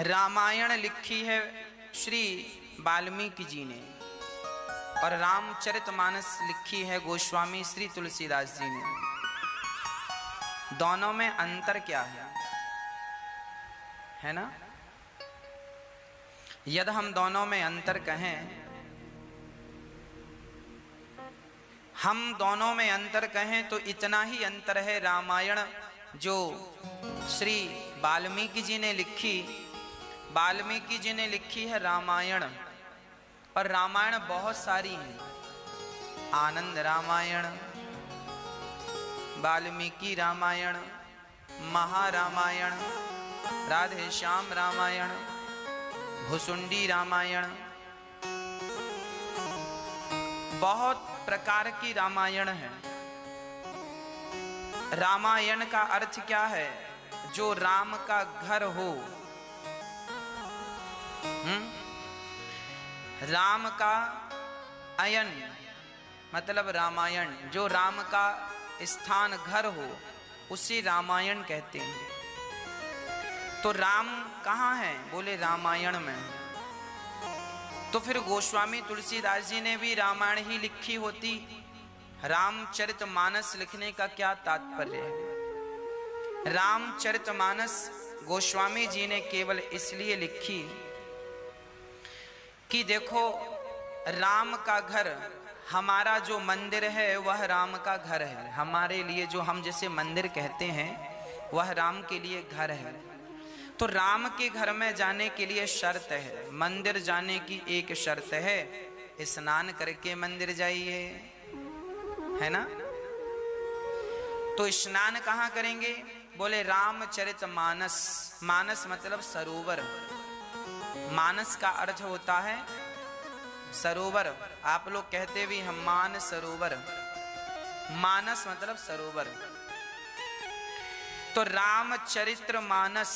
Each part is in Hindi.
रामायण लिखी है श्री वाल्मीकि जी ने और रामचरितमानस लिखी है गोस्वामी श्री तुलसीदास जी ने। दोनों में अंतर क्या है ना? यदि हम दोनों में अंतर कहें, तो इतना ही अंतर है। रामायण जो श्री वाल्मीकि जी ने लिखी है रामायण, और रामायण बहुत सारी हैं। आनंद रामायण, वाल्मीकि रामायण, महारामायण, राधे श्याम रामायण, भुसुंडी रामायण, बहुत प्रकार की रामायण है। रामायण का अर्थ क्या है? जो राम का घर हो। राम का अयन मतलब रामायण, जो राम का स्थान घर हो उसे रामायण कहते हैं। तो राम कहाँ है? बोले रामायण में। तो फिर गोस्वामी तुलसीदास जी ने भी रामायण ही लिखी होती। रामचरितमानस लिखने का क्या तात्पर्य है? रामचरितमानस गोस्वामी जी ने केवल इसलिए लिखी कि देखो, राम का घर, हमारा जो मंदिर है वह राम का घर है। हमारे लिए जो हम जैसे मंदिर कहते हैं वह राम के लिए घर है। तो राम के घर में जाने के लिए शर्त है, मंदिर जाने की एक शर्त है, स्नान करके मंदिर जाइए, है ना? तो स्नान कहाँ करेंगे? बोले रामचरितमानस। मानस मतलब सरोवर। मानस का अर्थ होता है सरोवर। आप लोग कहते भी हम मान सरोवर, मानस मतलब सरोवर। तो रामचरित्र मानस,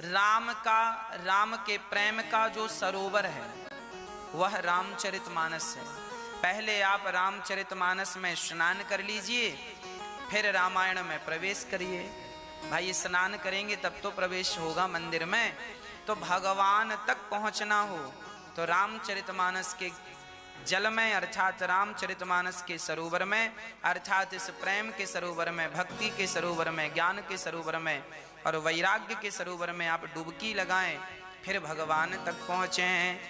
राम के प्रेम का जो सरोवर है वह रामचरितमानस है। पहले आप रामचरितमानस में स्नान कर लीजिए, फिर रामायण में प्रवेश करिए। भाई स्नान करेंगे तब तो प्रवेश होगा मंदिर में। तो भगवान तक पहुंचना हो तो रामचरितमानस के जल में, अर्थात रामचरितमानस के सरोवर में, अर्थात इस प्रेम के सरोवर में, भक्ति के सरोवर में, ज्ञान के सरोवर में और वैराग्य के सरोवर में आप डुबकी लगाएं, फिर भगवान तक पहुंचे हैं।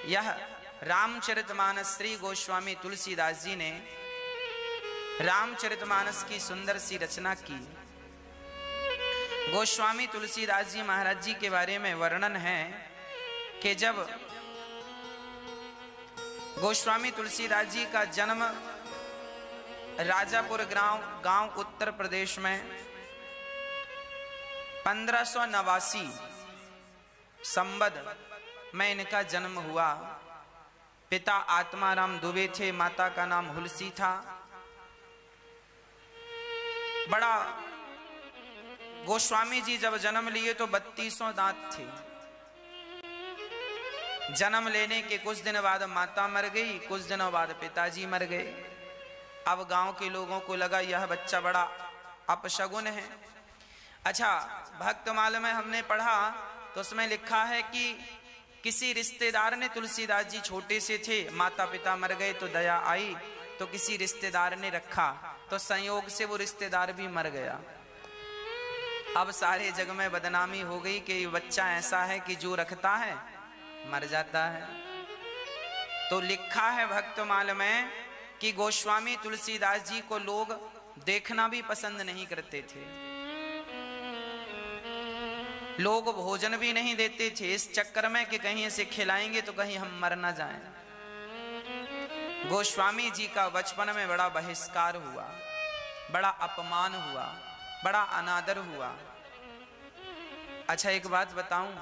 यह रामचरितमानस श्री गोस्वामी तुलसीदास जी ने रामचरितमानस की सुंदर सी रचना की। गोस्वामी तुलसीदास जी महाराज जी के बारे में वर्णन है कि जब गोस्वामी तुलसीदास जी का जन्म राजापुर गांव उत्तर प्रदेश में 1589 संवत में इनका जन्म हुआ। पिता आत्माराम दुबे थे, माता का नाम हुलसी था। बड़ा गोस्वामी जी जब जन्म लिए तो 32 दांत थे। जन्म लेने के कुछ दिन बाद माता मर गई, कुछ दिनों बाद पिताजी मर गए। अब गांव के लोगों को लगा यह बच्चा बड़ा अपशगुन है। अच्छा, भक्तमाल में हमने पढ़ा तो उसमें लिखा है कि किसी रिश्तेदार ने, तुलसीदास जी छोटे से थे, माता पिता मर गए तो दया आई तो किसी रिश्तेदार ने रखा, तो संयोग से वो रिश्तेदार भी मर गया। अब सारे जग में बदनामी हो गई कि ये बच्चा ऐसा है कि जो रखता है मर जाता है। तो लिखा है भक्तमाल में कि गोस्वामी तुलसीदास जी को लोग देखना भी पसंद नहीं करते थे, लोग भोजन भी नहीं देते थे, इस चक्कर में कि कहीं इसे खिलाएंगे तो कहीं हम मर ना जाएं। गोस्वामी जी का बचपन में बड़ा बहिष्कार हुआ, बड़ा अपमान हुआ, बड़ा अनादर हुआ। अच्छा, एक बात बताऊं,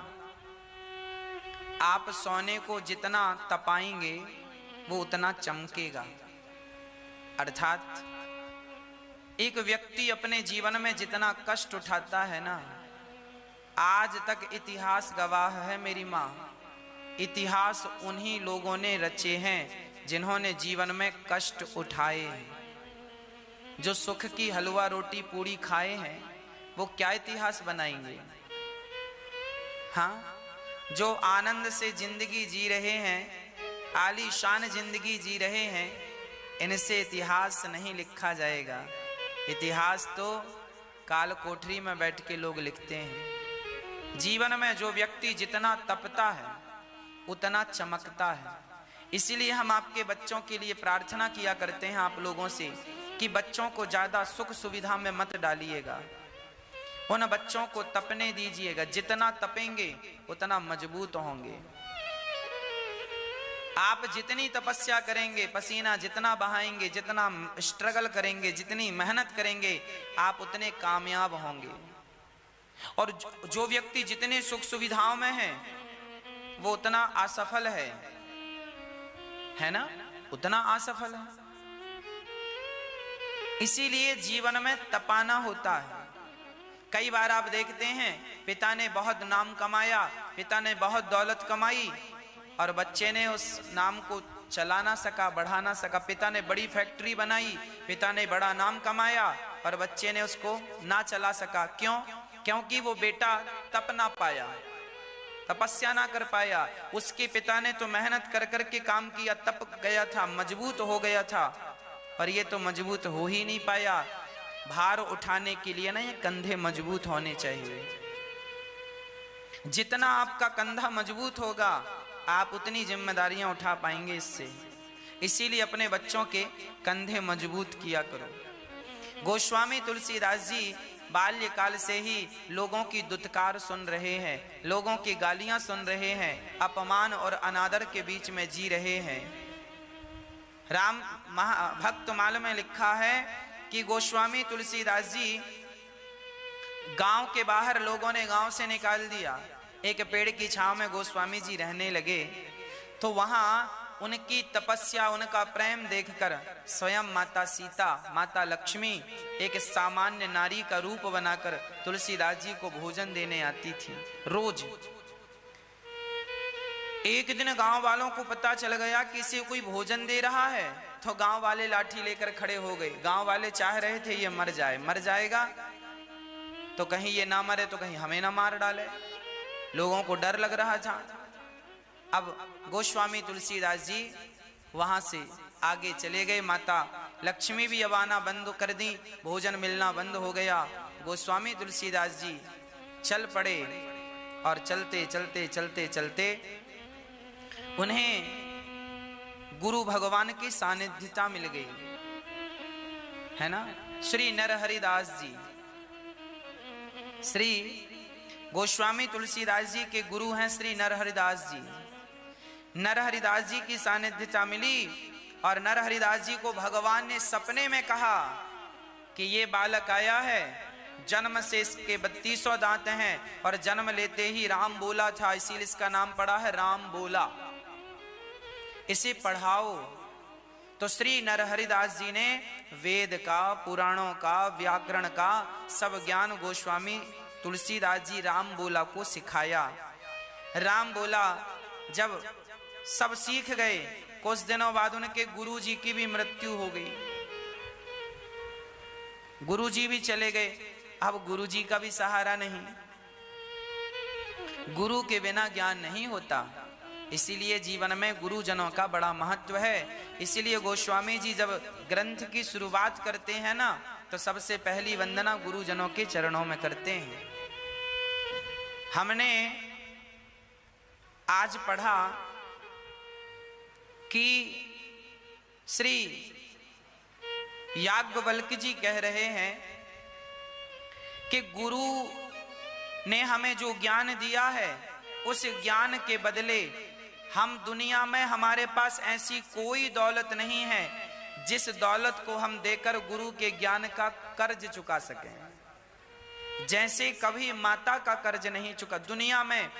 आप सोने को जितना तपाएंगे वो उतना चमकेगा। अर्थात एक व्यक्ति अपने जीवन में जितना कष्ट उठाता है ना, आज तक इतिहास गवाह है मेरी माँ, इतिहास उन्हीं लोगों ने रचे हैं जिन्होंने जीवन में कष्ट उठाए हैं। जो सुख की हलवा रोटी पूरी खाए हैं वो क्या इतिहास बनाएंगे? हाँ, जो आनंद से जिंदगी जी रहे हैं, आलीशान जिंदगी जी रहे हैं, इनसे इतिहास नहीं लिखा जाएगा। इतिहास तो काल कोठरी में बैठ के लोग लिखते हैं। जीवन में जो व्यक्ति जितना तपता है उतना चमकता है। इसीलिए हम आपके बच्चों के लिए प्रार्थना किया करते हैं आप लोगों से कि बच्चों को ज्यादा सुख सुविधा में मत डालिएगा, उन बच्चों को तपने दीजिएगा। जितना तपेंगे उतना मजबूत होंगे। आप जितनी तपस्या करेंगे, पसीना जितना बहाएंगे, जितना स्ट्रगल करेंगे, जितनी मेहनत करेंगे, आप उतने कामयाब होंगे। और जो व्यक्ति जितने सुख सुविधाओं में है वो उतना असफल है ना, उतना असफल है। इसीलिए जीवन में तपाना होता है। कई बार आप देखते हैं पिता ने बहुत नाम कमाया, पिता ने बहुत दौलत कमाई और बच्चे ने उस नाम को चला ना सका, बढ़ा ना सका। पिता ने बड़ी फैक्ट्री बनाई, पिता ने बड़ा नाम कमाया और बच्चे ने उसको ना चला सका। क्यों? क्योंकि वो बेटा तप ना पाया, तपस्या ना कर पाया। उसके पिता ने तो मेहनत कर कर के काम किया, तप गया था, मजबूत हो गया था, और ये तो मजबूत हो ही नहीं पाया। भार उठाने के लिए ना ये कंधे मजबूत होने चाहिए। जितना आपका कंधा मजबूत होगा आप उतनी जिम्मेदारियां उठा पाएंगे इससे। इसीलिए अपने बच्चों के कंधे मजबूत किया करो। गोस्वामी तुलसीदास जी बाल्यकाल से ही लोगों की दुत्कार सुन रहे हैं, लोगों की गालियां सुन रहे हैं, अपमान और अनादर के बीच में जी रहे हैं। राम भक्तमाल में लिखा है कि गोस्वामी तुलसीदास जी गांव के बाहर लोगों ने गांव से निकाल दिया। एक पेड़ की छांव में गोस्वामी जी रहने लगे तो वहां उनकी तपस्या, उनका प्रेम देखकर स्वयं माता सीता, माता लक्ष्मी एक सामान्य नारी का रूप बनाकर तुलसीदास जी को भोजन देने आती थी रोज। एक दिन गांव वालों को पता चल गया कि इसे कोई भोजन दे रहा है, तो गांव वाले लाठी लेकर खड़े हो गए। गांव वाले चाह रहे थे ये मर जाए, मर जाएगा तो कहीं ये ना मरे तो कहीं हमें ना मार डाले। लोगों को डर लग रहा था। अब गोस्वामी तुलसीदास जी वहां से आगे चले गए। माता लक्ष्मी भी अब आना बंद कर दी, भोजन मिलना बंद हो गया। गोस्वामी तुलसीदास जी चल पड़े और चलते चलते चलते चलते उन्हें गुरु भगवान की सानिध्यता मिल गई, है ना। श्री नरहरिदास जी, श्री गोस्वामी तुलसीदास जी के गुरु हैं श्री नरहरिदास जी। नरहरिदास जी की सानिध्यता मिली और नरहरिदास जी को भगवान ने सपने में कहा कि ये बालक आया है, जन्म से इसके 3200 दांत हैं और जन्म लेते ही राम बोला था, इसीलिए इसका नाम पड़ा है राम बोला। इसे पढ़ाओ। तो श्री नरहरिदास जी ने वेद का, पुराणों का, व्याकरण का सब ज्ञान गोस्वामी तुलसीदास जी राम बोला को सिखाया। राम बोला जब सब सीख गए, कुछ दिनों बाद उनके गुरु जी की भी मृत्यु हो गई। गुरु जी भी चले गए। अब गुरु जी का भी सहारा नहीं, गुरु के बिना ज्ञान नहीं होता। इसीलिए जीवन में गुरुजनों का बड़ा महत्व है। इसीलिए गोस्वामी जी जब ग्रंथ की शुरुआत करते हैं ना, तो सबसे पहली वंदना गुरुजनों के चरणों में करते हैं। हमने आज पढ़ा कि श्री याज्ञवल्क्य जी कह रहे हैं कि गुरु ने हमें जो ज्ञान दिया है उस ज्ञान के बदले हम दुनिया में, हमारे पास ऐसी कोई दौलत नहीं है जिस दौलत को हम देकर गुरु के ज्ञान का कर्ज चुका सकें। जैसे कभी माता का कर्ज नहीं चुका। दुनिया में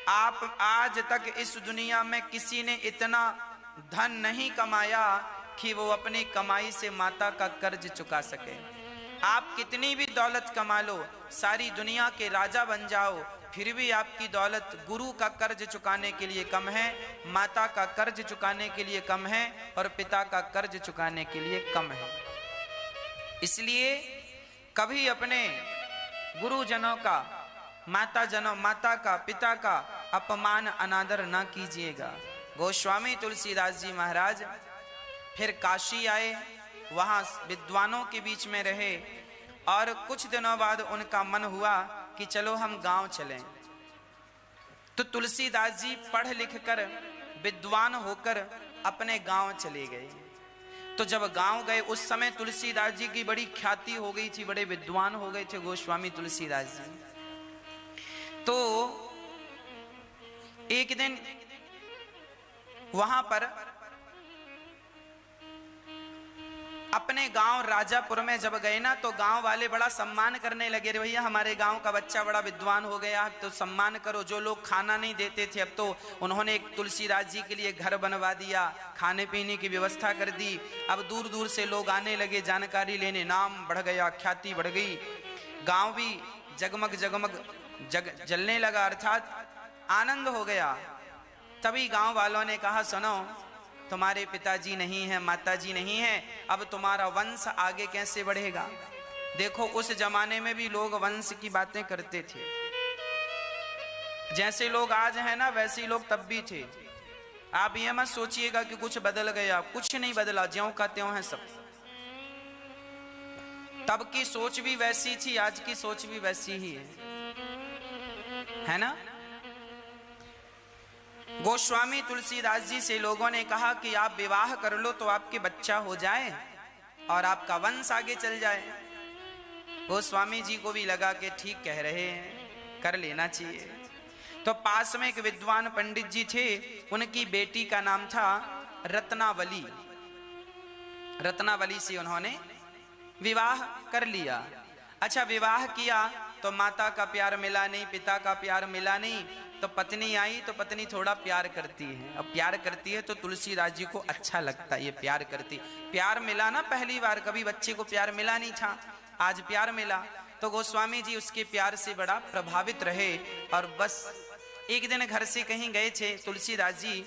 आप आज तक इस दुनिया में किसी ने इतना धन नहीं कमाया कि वो अपनी कमाई से माता का कर्ज चुका सके। आप कितनी भी दौलत कमा लो, सारी दुनिया के राजा बन जाओ, फिर भी आपकी दौलत गुरु का कर्ज चुकाने के लिए कम है, माता का कर्ज चुकाने के लिए कम है और पिता का कर्ज चुकाने के लिए कम है। इसलिए कभी अपने गुरुजनों का, माता का, पिता का अपमान अनादर ना कीजिएगा। गोस्वामी तुलसीदास जी महाराज फिर काशी आए, वहां विद्वानों के बीच में रहे और कुछ दिनों बाद उनका मन हुआ कि चलो हम गांव चलें। तो तुलसीदास जी पढ़ लिख कर विद्वान होकर अपने गांव चले गए। तो जब गांव गए उस समय तुलसीदास जी की बड़ी ख्याति हो गई थी, बड़े विद्वान हो गए थे गोस्वामी तुलसीदास जी। तो एक दिन वहां पर अपने गांव राजापुर में जब गए ना, तो गांव वाले बड़ा सम्मान करने लगे। रे भैया, हमारे गांव का बच्चा बड़ा विद्वान हो गया, तो सम्मान करो। जो लोग खाना नहीं देते थे, अब तो उन्होंने एक तुलसीदास जी के लिए घर बनवा दिया, खाने पीने की व्यवस्था कर दी। अब दूर दूर से लोग आने लगे जानकारी लेने, नाम बढ़ गया, ख्याति बढ़ गई, गांव भी जगमग जगमग जलने लगा, अर्थात आनंद हो गया। तभी गांव वालों ने कहा, सुनो, तुम्हारे पिताजी नहीं है, माताजी नहीं है, अब तुम्हारा वंश आगे कैसे बढ़ेगा। देखो उस जमाने में भी लोग वंश की बातें करते थे। जैसे लोग आज हैं ना, वैसे ही लोग तब भी थे। आप ये मत सोचिएगा कि कुछ बदल गया, कुछ नहीं बदला, ज्यों का त्यों है सब। तब की सोच भी वैसी थी, आज की सोच भी वैसी ही है ना। गोस्वामी तुलसीदास जी से लोगों ने कहा कि आप विवाह कर लो तो आपके बच्चा हो जाए और आपका वंश आगे चल जाए। गोस्वामी जी को भी लगा कि ठीक कह रहे हैं, कर लेना चाहिए। तो पास में एक विद्वान पंडित जी थे, उनकी बेटी का नाम था रत्नावली। रत्नावली से उन्होंने विवाह कर लिया। अच्छा, विवाह किया तो माता का प्यार मिला नहीं, पिता का प्यार मिला नहीं, तो पत्नी आई। तो पत्नी थोड़ा प्यार करती है, अब प्यार करती है तो तुलसीदास जी को अच्छा लगता है, ये प्यार करती। प्यार मिला ना पहली बार, कभी बच्चे को प्यार मिला नहीं था, आज प्यार मिला। तो गोस्वामी जी उसके प्यार से बड़ा प्रभावित रहे। और बस एक दिन घर से कहीं गए थे तुलसीदास जी,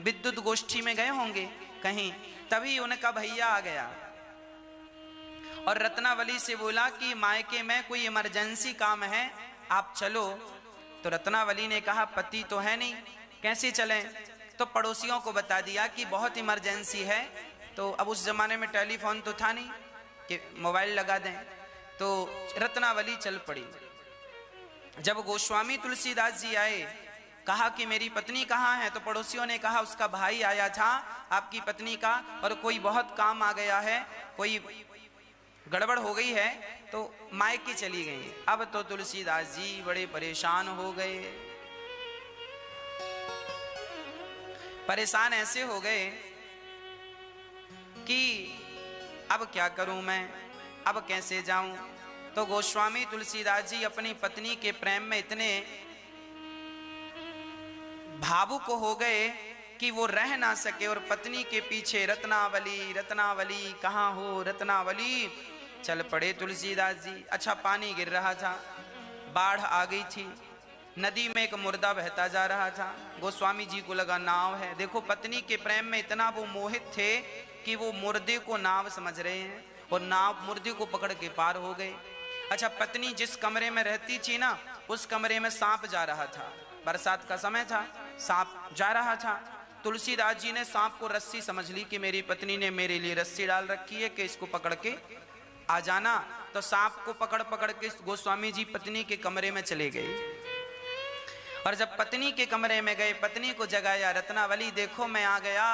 विद्युत गोष्ठी में गए होंगे कहीं, तभी उनका भैया आ गया और रत्नावली से बोला कि मायके में कोई इमरजेंसी काम है, आप चलो। तो रत्नावली ने कहा, पति तो है नहीं, कैसे चलें। तो पड़ोसियों को बता दिया कि बहुत इमरजेंसी है। तो अब उस जमाने में टेलीफोन तो था नहीं कि मोबाइल लगा दें। तो रत्नावली चल पड़ी। जब गोस्वामी तुलसीदास जी आए, कहा कि मेरी पत्नी कहाँ है। तो पड़ोसियों ने कहा, उसका भाई आया था आपकी पत्नी का, और कोई बहुत काम आ गया है, कोई गड़बड़ हो गई है, तो मायके चली गई। अब तो तुलसीदास जी बड़े परेशान हो गए। परेशान ऐसे हो गए कि अब क्या करूं मैं, अब कैसे जाऊं। तो गोस्वामी तुलसीदास जी अपनी पत्नी के प्रेम में इतने भावुक हो गए कि वो रह ना सके और पत्नी के पीछे रत्नावली रत्नावली कहाँ हो रत्नावली चल पड़े तुलसीदास जी। अच्छा, पानी गिर रहा था, बाढ़ आ गई थी, नदी में एक मुर्दा बहता जा रहा था। गोस्वामी जी को लगा नाव है। देखो पत्नी के प्रेम में इतना वो मोहित थे कि वो मुर्दे को नाव समझ रहे हैं और नाव मुर्दे को पकड़ के पार हो गए। अच्छा, पत्नी जिस कमरे में रहती थी ना, उस कमरे में सांप जा रहा था, बरसात का समय था, सांप जा रहा था। तुलसीदास जी ने सांप को रस्सी समझ ली कि मेरी पत्नी ने मेरे लिए रस्सी डाल रखी है कि इसको पकड़ के आ जाना। तो सांप को पकड़ पकड़ के गोस्वामी जी पत्नी के कमरे में चले गए। और जब पत्नी के कमरे में गए, पत्नी को जगाया, रत्नावली देखो मैं आ गया।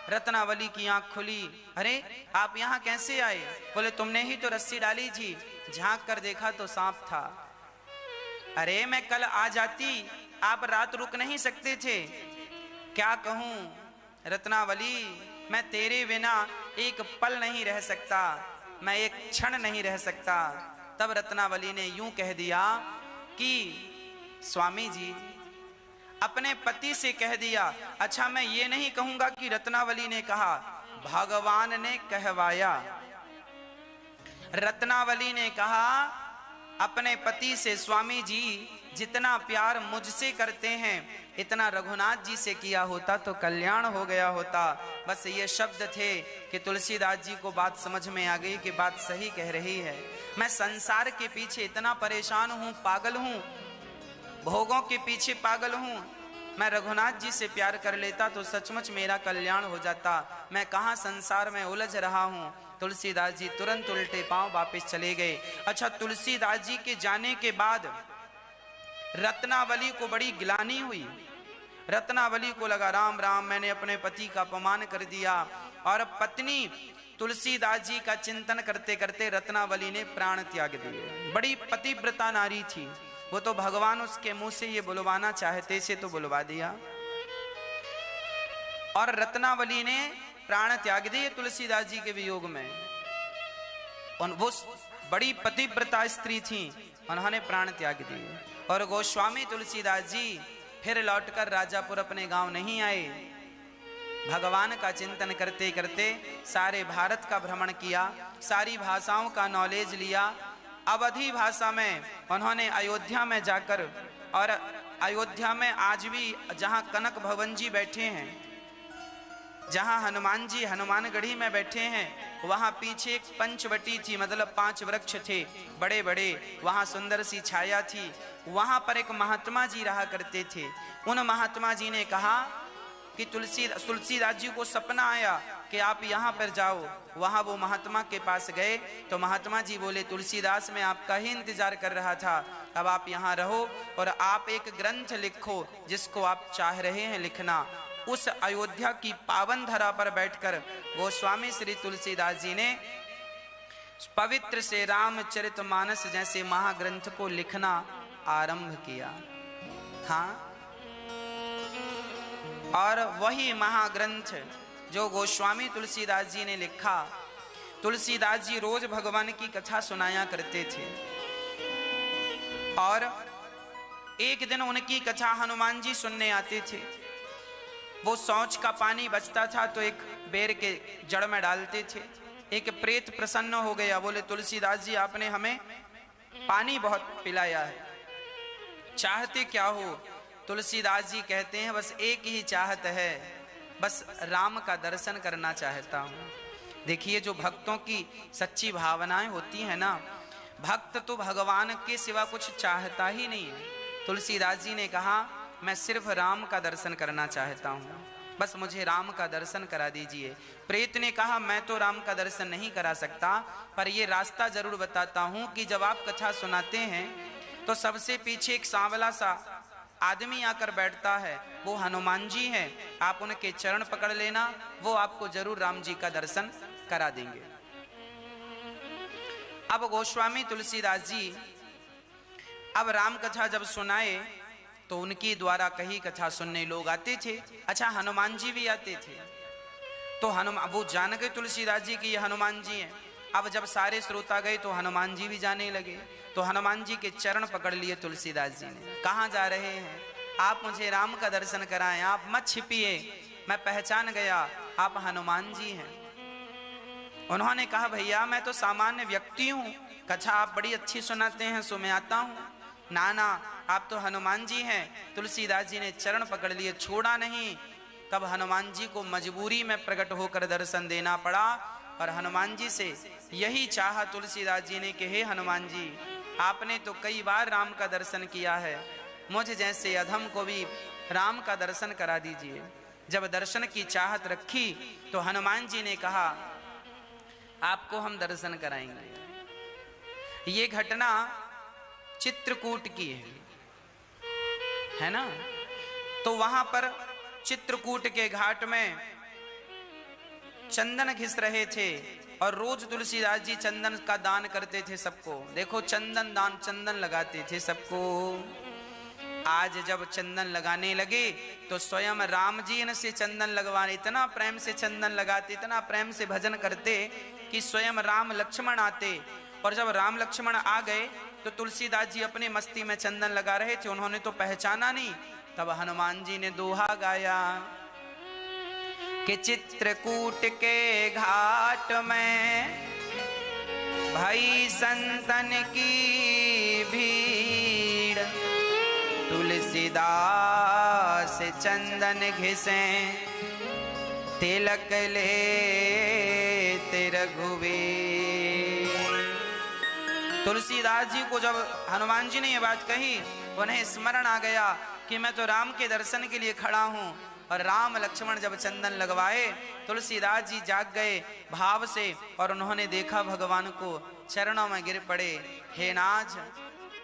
रत्नावली की आंख खुली, अरे आप यहाँ कैसे आए। बोले तुमने ही तो रस्सी डाली थी, झांक कर देखा तो सांप था। अरे मैं कल आ जाती, आप रात रुक नहीं सकते थे। क्या कहूं रत्नावली, मैं तेरे बिना एक पल नहीं रह सकता, मैं एक क्षण नहीं रह सकता। तब रत्नावली ने यूं कह दिया कि स्वामी जी, अपने पति से कह दिया। अच्छा, मैं ये नहीं कहूंगा कि रत्नावली ने कहा, भगवान ने कहवाया। रत्नावली ने कहा अपने पति से, स्वामी जी जितना प्यार मुझसे करते हैं इतना रघुनाथ जी से किया होता तो कल्याण हो गया होता। बस ये शब्द थे कि तुलसीदास जी को बात समझ में आ गई कि बात सही कह रही है। मैं संसार के पीछे इतना परेशान हूँ, पागल हूँ। भोगों के पीछे पागल हूँ, मैं रघुनाथ जी से प्यार कर लेता तो सचमुच मेरा कल्याण हो जाता, मैं कहाँ संसार में उलझ रहा हूँ। तुलसीदास जी तुरंत उल्टे पांव वापस चले गए। अच्छा, तुलसीदास जी के जाने के बाद रत्नावली को बड़ी ग्लानि हुई। रत्नावली को लगा राम राम, मैंने अपने पति का अपमान कर दिया। और पत्नी तुलसीदास जी का चिंतन करते करते रत्नावली ने प्राण त्याग दिए। बड़ी पतिव्रता नारी थी, वो तो भगवान उसके मुंह से ये बुलवाना चाहते से तो बुलवा दिया। और रत्नावली ने प्राण त्याग दिए तुलसीदास जी के वियोग में। वो बड़ी पतिव्रता स्त्री थी, उन्होंने प्राण त्याग दिए। और गोस्वामी तुलसीदास जी फिर लौटकर राजापुर अपने गांव नहीं आए। भगवान का चिंतन करते करते सारे भारत का भ्रमण किया, सारी भाषाओं का नॉलेज लिया। अवधी भाषा में उन्होंने अयोध्या में जाकर, और अयोध्या में आज भी जहां कनक भवन जी बैठे हैं, जहां हनुमान जी हनुमानगढ़ी में बैठे हैं, वहां पीछे एक पंचवटी थी, मतलब 5 वृक्ष थे बड़े बड़े, वहां सुंदर सी छाया थी। वहां पर एक महात्मा जी रहा करते थे। उन महात्मा जी ने कहा कि तुलसीदास जी को सपना आया कि आप यहाँ पर जाओ। वहां वो महात्मा के पास गए तो महात्मा जी बोले, तुलसीदास मैं आपका ही इंतजार कर रहा था, अब आप यहाँ रहो और आप एक ग्रंथ लिखो जिसको आप चाह रहे हैं लिखना। उस अयोध्या की पावन धरा पर बैठकर गोस्वामी श्री तुलसीदास जी ने पवित्र से रामचरितमानस जैसे महाग्रंथ को लिखना आरंभ किया। हाँ, और वही महाग्रंथ जो गोस्वामी तुलसीदास जी ने लिखा, तुलसीदास जी रोज भगवान की कथा सुनाया करते थे। और एक दिन उनकी कथा हनुमान जी सुनने आते थे। वो शौच का पानी बचता था तो एक बेर के जड़ में डालते थे। एक प्रेत प्रसन्न हो गया, बोले तुलसीदास जी आपने हमें पानी बहुत पिलाया है, चाहते क्या हो? तुलसीदास जी कहते हैं बस एक ही चाहत है, बस राम का दर्शन करना चाहता हूँ। देखिए, जो भक्तों की सच्ची भावनाएं होती हैं ना, भक्त तो भगवान के सिवा कुछ चाहता ही नहीं है। तुलसीदास जी ने कहा मैं सिर्फ राम का दर्शन करना चाहता हूँ, बस मुझे राम का दर्शन करा दीजिए। प्रेत ने कहा मैं तो राम का दर्शन नहीं करा सकता, पर ये रास्ता जरूर बताता हूँ कि जब आप कथा सुनाते हैं तो सबसे पीछे एक सांवला सा आदमी आकर बैठता है, वो हनुमान जी हैं, आप उनके चरण पकड़ लेना, वो आपको जरूर राम जी का दर्शन करा देंगे। अब गोस्वामी तुलसीदास जी अब राम कथा जब सुनाए तो उनकी द्वारा कही कथा सुनने लोग आते थे। अच्छा, हनुमान जी भी आते थे। तो हनुमान, वो जान गए तुलसीदास जी कि ये हनुमान जी हैं। अब जब सारे श्रोता गए तो हनुमान जी भी जाने लगे। तो हनुमान जी के चरण पकड़ लिए तुलसीदास जी ने। कहाँ जा रहे हैं? आप मुझे राम का दर्शन कराएं, आप मत छिपिए, मैं पहचान गया आप हनुमान जी हैं। उन्होंने कहा भैया मैं तो सामान्य व्यक्ति हूँ, कथा आप बड़ी अच्छी सुनाते हैं सो मैं आता हूँ। ना ना, आप तो हनुमान जी हैं। तुलसीदास जी ने चरण पकड़ लिए, छोड़ा नहीं। तब हनुमान जी को मजबूरी में प्रकट होकर दर्शन देना पड़ा। और हनुमान जी से यही चाहा तुलसीदास जी ने कि हे हनुमान जी, आपने तो कई बार राम का दर्शन किया है, मुझे जैसे अधम को भी राम का दर्शन करा दीजिए। जब दर्शन की चाहत रखी तो हनुमान जी ने कहा आपको हम दर्शन कराएंगे। ये घटना चित्रकूट की है ना। तो वहां पर चित्रकूट के घाट में चंदन घिस रहे थे और रोज तुलसीदास जी चंदन का दान करते थे सबको। देखो चंदन दान, चंदन लगाते थे सबको। आज जब चंदन लगाने लगे तो स्वयं राम जी इनसे चंदन लगवाने, इतना प्रेम से चंदन लगाते, इतना प्रेम से भजन करते कि स्वयं राम लक्ष्मण आते। और जब राम लक्ष्मण आ गए तो तुलसीदास जी अपने मस्ती में चंदन लगा रहे थे, उन्होंने तो पहचाना नहीं। तब हनुमान जी ने दोहा गाया कि चित्रकूट के घाट में भाई संतन की भीड़, तुलसीदास चंदन घिसे तिलक ले रघुवीर। तुलसीदास जी को जब हनुमान जी ने ये बात कही उन्हें स्मरण आ गया कि मैं तो राम के दर्शन के लिए खड़ा हूँ। और राम लक्ष्मण जब चंदन लगवाए, तुलसीदास जी जाग गए भाव से और उन्होंने देखा भगवान को, चरणों में गिर पड़े। हे नाथ,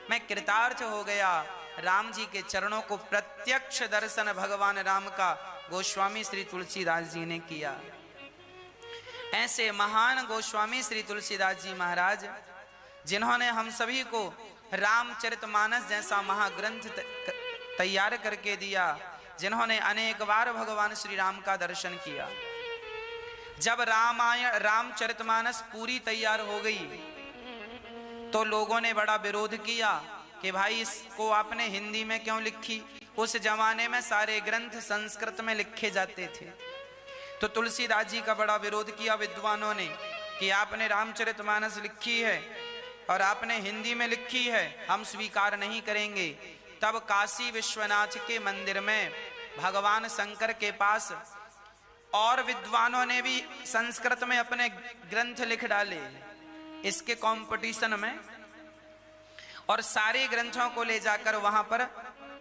मैं कृतार्थ हो गया। राम जी के चरणों को प्रत्यक्ष दर्शन भगवान राम का गोस्वामी श्री तुलसीदास जी ने किया। ऐसे महान गोस्वामी श्री तुलसीदास जी महाराज, जिन्होंने हम सभी को रामचरितमानस जैसा महाग्रंथ तैयार करके दिया, जिन्होंने अनेक बार भगवान श्री राम का दर्शन किया। जब रामायण रामचरितमानस पूरी तैयार हो गई तो लोगों ने बड़ा विरोध किया कि भाई इसको आपने हिंदी में क्यों लिखी। उस जमाने में सारे ग्रंथ संस्कृत में लिखे जाते थे। तो तुलसीदास जी का बड़ा विरोध किया विद्वानों ने कि आपने रामचरितमानस लिखी है और आपने हिंदी में लिखी है, हम स्वीकार नहीं करेंगे। तब काशी विश्वनाथ के मंदिर में भगवान शंकर के पास और विद्वानों ने भी संस्कृत में अपने ग्रंथ लिख डाले इसके कंपटीशन में, और सारे ग्रंथों को ले जाकर वहां पर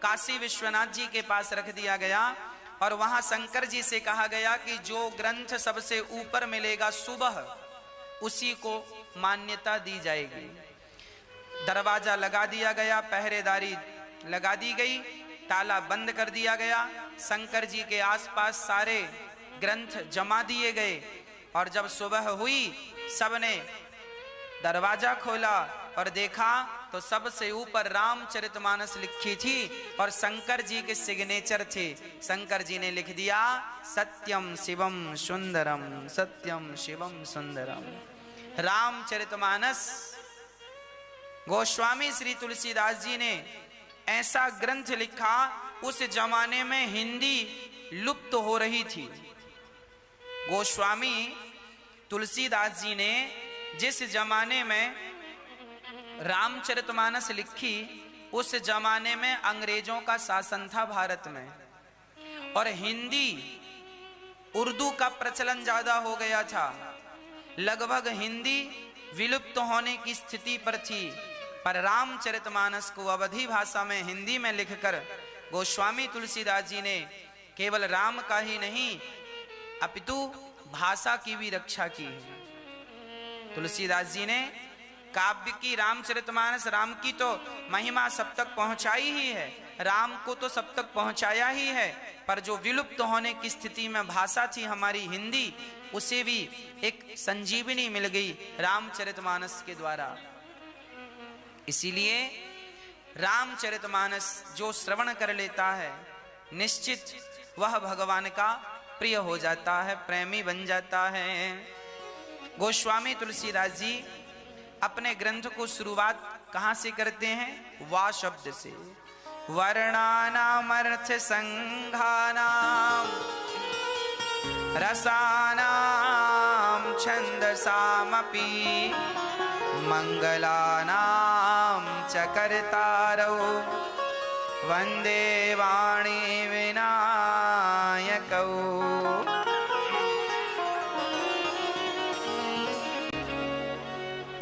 काशी विश्वनाथ जी के पास रख दिया गया। और वहां शंकर जी से कहा गया कि जो ग्रंथ सबसे ऊपर मिलेगा सुबह, उसी को मान्यता दी जाएगी। दरवाजा लगा दिया गया, पहरेदारी लगा दी गई, ताला बंद कर दिया गया। शंकर जी के आसपास सारे ग्रंथ जमा दिए गए और जब सुबह हुई सबने दरवाजा खोला और देखा तो सबसे ऊपर रामचरितमानस लिखी थी और शंकर जी के सिग्नेचर थे। शंकर जी ने लिख दिया, सत्यम शिवम सुंदरम, सत्यम शिवम सुंदरम। रामचरितमानस गोस्वामी श्री तुलसीदास जी ने ऐसा ग्रंथ लिखा, उस जमाने में हिंदी लुप्त हो रही थी। गोस्वामी तुलसीदास जी ने जिस जमाने में रामचरितमानस लिखी, उस जमाने में अंग्रेजों का शासन था भारत में और हिंदी उर्दू का प्रचलन ज्यादा हो गया था। लगभग हिंदी विलुप्त होने की स्थिति पर थी, पर रामचरितमानस को अवधी भाषा में हिंदी में लिखकर गोस्वामी तुलसीदास जी ने केवल राम का ही नहीं अपितु भाषा की भी रक्षा की। तुलसीदास जी ने काव्य की रामचरितमानस, राम की तो महिमा सब तक पहुंचाई ही है, राम को तो सब तक पहुंचाया ही है, पर जो विलुप्त होने की स्थिति में भाषा थी हमारी हिंदी, उसे भी एक संजीवनी मिल गई रामचरितमानस के द्वारा। इसीलिए रामचरितमानस जो श्रवण कर लेता है, निश्चित वह भगवान का प्रिय हो जाता है, प्रेमी बन जाता है। गोस्वामी तुलसीदास जी अपने ग्रंथ को शुरुआत कहां से करते हैं? वा शब्द से। वर्णानामर्थ संघानाम रसानाम छंदसामपि मंगलानाम च कर्तारौ वंदे वाणी विनायकौ।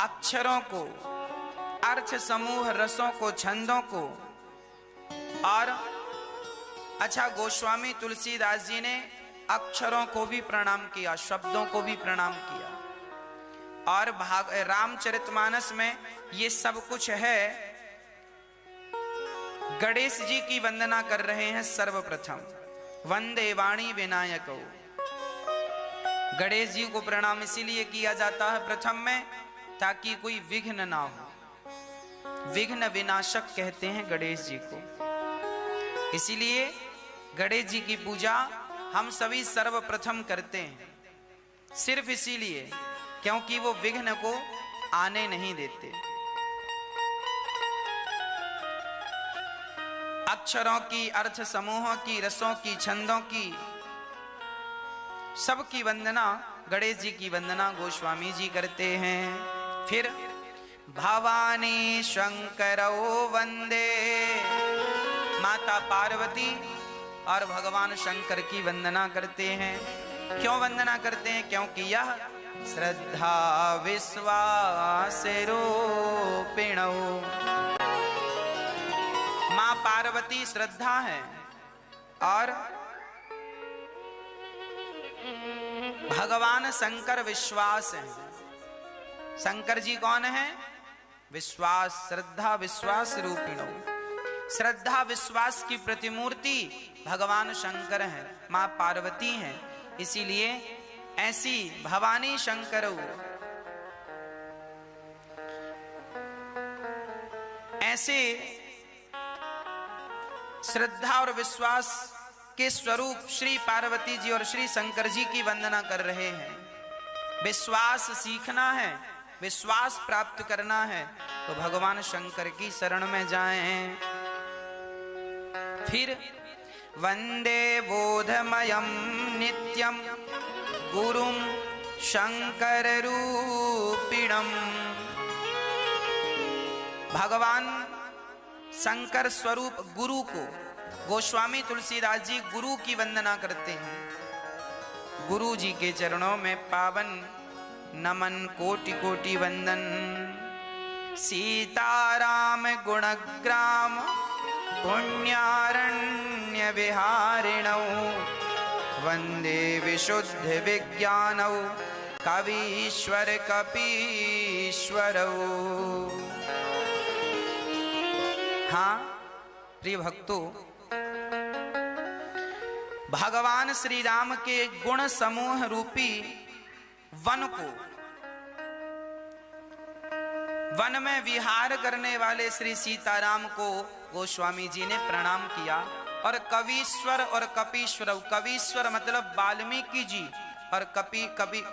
अक्षरों को, अर्थ समूह, रसों को, छंदों को, और अच्छा गोस्वामी तुलसीदास जी ने अक्षरों को भी प्रणाम किया, शब्दों को भी प्रणाम किया। और रामचरितमानस में ये सब कुछ है। गणेश जी की वंदना कर रहे हैं सर्वप्रथम, वंदे वाणी विनायको। गणेश जी को प्रणाम इसीलिए किया जाता है प्रथम में, ताकि कोई विघ्न ना हो। विघ्न विनाशक कहते हैं गणेश जी को। इसीलिए गणेश जी की पूजा हम सभी सर्वप्रथम करते हैं, सिर्फ इसीलिए क्योंकि वो विघ्न को आने नहीं देते। अक्षरों की, अर्थ समूहों की, रसों की, छंदों की, सबकी वंदना, गणेश जी की वंदना गोस्वामी जी करते हैं। फिर भवानी शंकरौ वंदे, माता पार्वती और भगवान शंकर की वंदना करते हैं। क्यों वंदना करते हैं? क्योंकि यह श्रद्धा विश्वास रूपिणौ मां पार्वती श्रद्धा है और भगवान शंकर विश्वास है। शंकर जी कौन है? विश्वास, श्रद्धा विश्वास रूपिणो। श्रद्धा विश्वास की प्रतिमूर्ति भगवान शंकर है, मां पार्वती है। इसीलिए ऐसी भवानी शंकर ऐसे श्रद्धा और विश्वास के स्वरूप श्री पार्वती जी और श्री शंकर जी की वंदना कर रहे हैं। विश्वास सीखना है, विश्वास प्राप्त करना है तो भगवान शंकर की शरण में जाएं। फिर वंदे बोधमयं नित्यं गुरुं शंकर रूपिणम्। भगवान शंकर स्वरूप गुरु को गोस्वामी तुलसीदास जी गुरु की वंदना करते हैं। गुरु जी के चरणों में पावन नमन कोटि कोटि वंदन। सीताराम गुणग्राम पुण्यारण्य विहारिणौ वंदे विशुद्ध विज्ञानौ कवीश्वर कपीश्वरौ। हाँ प्रिय भक्तों, भगवान श्री राम के गुण समूह रूपी वन को, वन में विहार करने वाले श्री सीताराम को गोस्वामी जी ने प्रणाम किया। और कवीश्वर और कपीश्वर, कवीश्वर मतलब वाल्मीकि जी और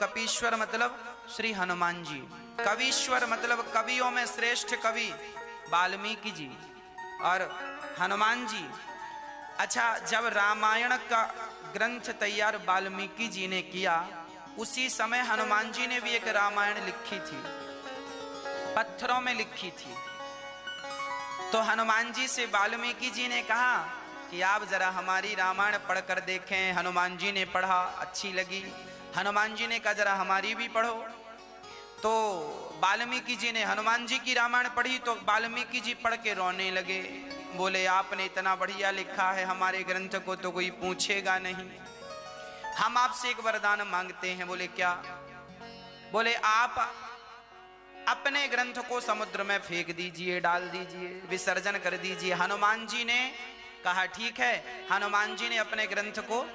कपीश्वर मतलब श्री हनुमान जी। कवीश्वर मतलब कवियों में श्रेष्ठ कवि वाल्मीकि जी और हनुमान जी। अच्छा, जब रामायण का ग्रंथ तैयार वाल्मीकि जी ने किया, उसी समय हनुमान जी ने भी एक रामायण लिखी थी, पत्थरों में लिखी थी। तो हनुमान जी से वाल्मीकि जी ने कहा कि आप जरा हमारी रामायण पढ़कर देखें। हनुमान जी ने पढ़ा, अच्छी लगी। हनुमान जी ने कहा जरा हमारी भी पढ़ो। तो वाल्मीकि जी ने हनुमान जी की रामायण पढ़ी तो वाल्मीकि जी पढ़ के रोने लगे। बोले आपने इतना बढ़िया लिखा है, हमारे ग्रंथ को तो कोई पूछेगा नहीं। हम आपसे एक वरदान मांगते हैं। बोले क्या? बोले आप अपने ग्रंथ को समुद्र में फेंक दीजिए, डाल दीजिए, विसर्जन कर दीजिए। हनुमान जी ने कहा ठीक है। हनुमान जी ने अपने ग्रंथ को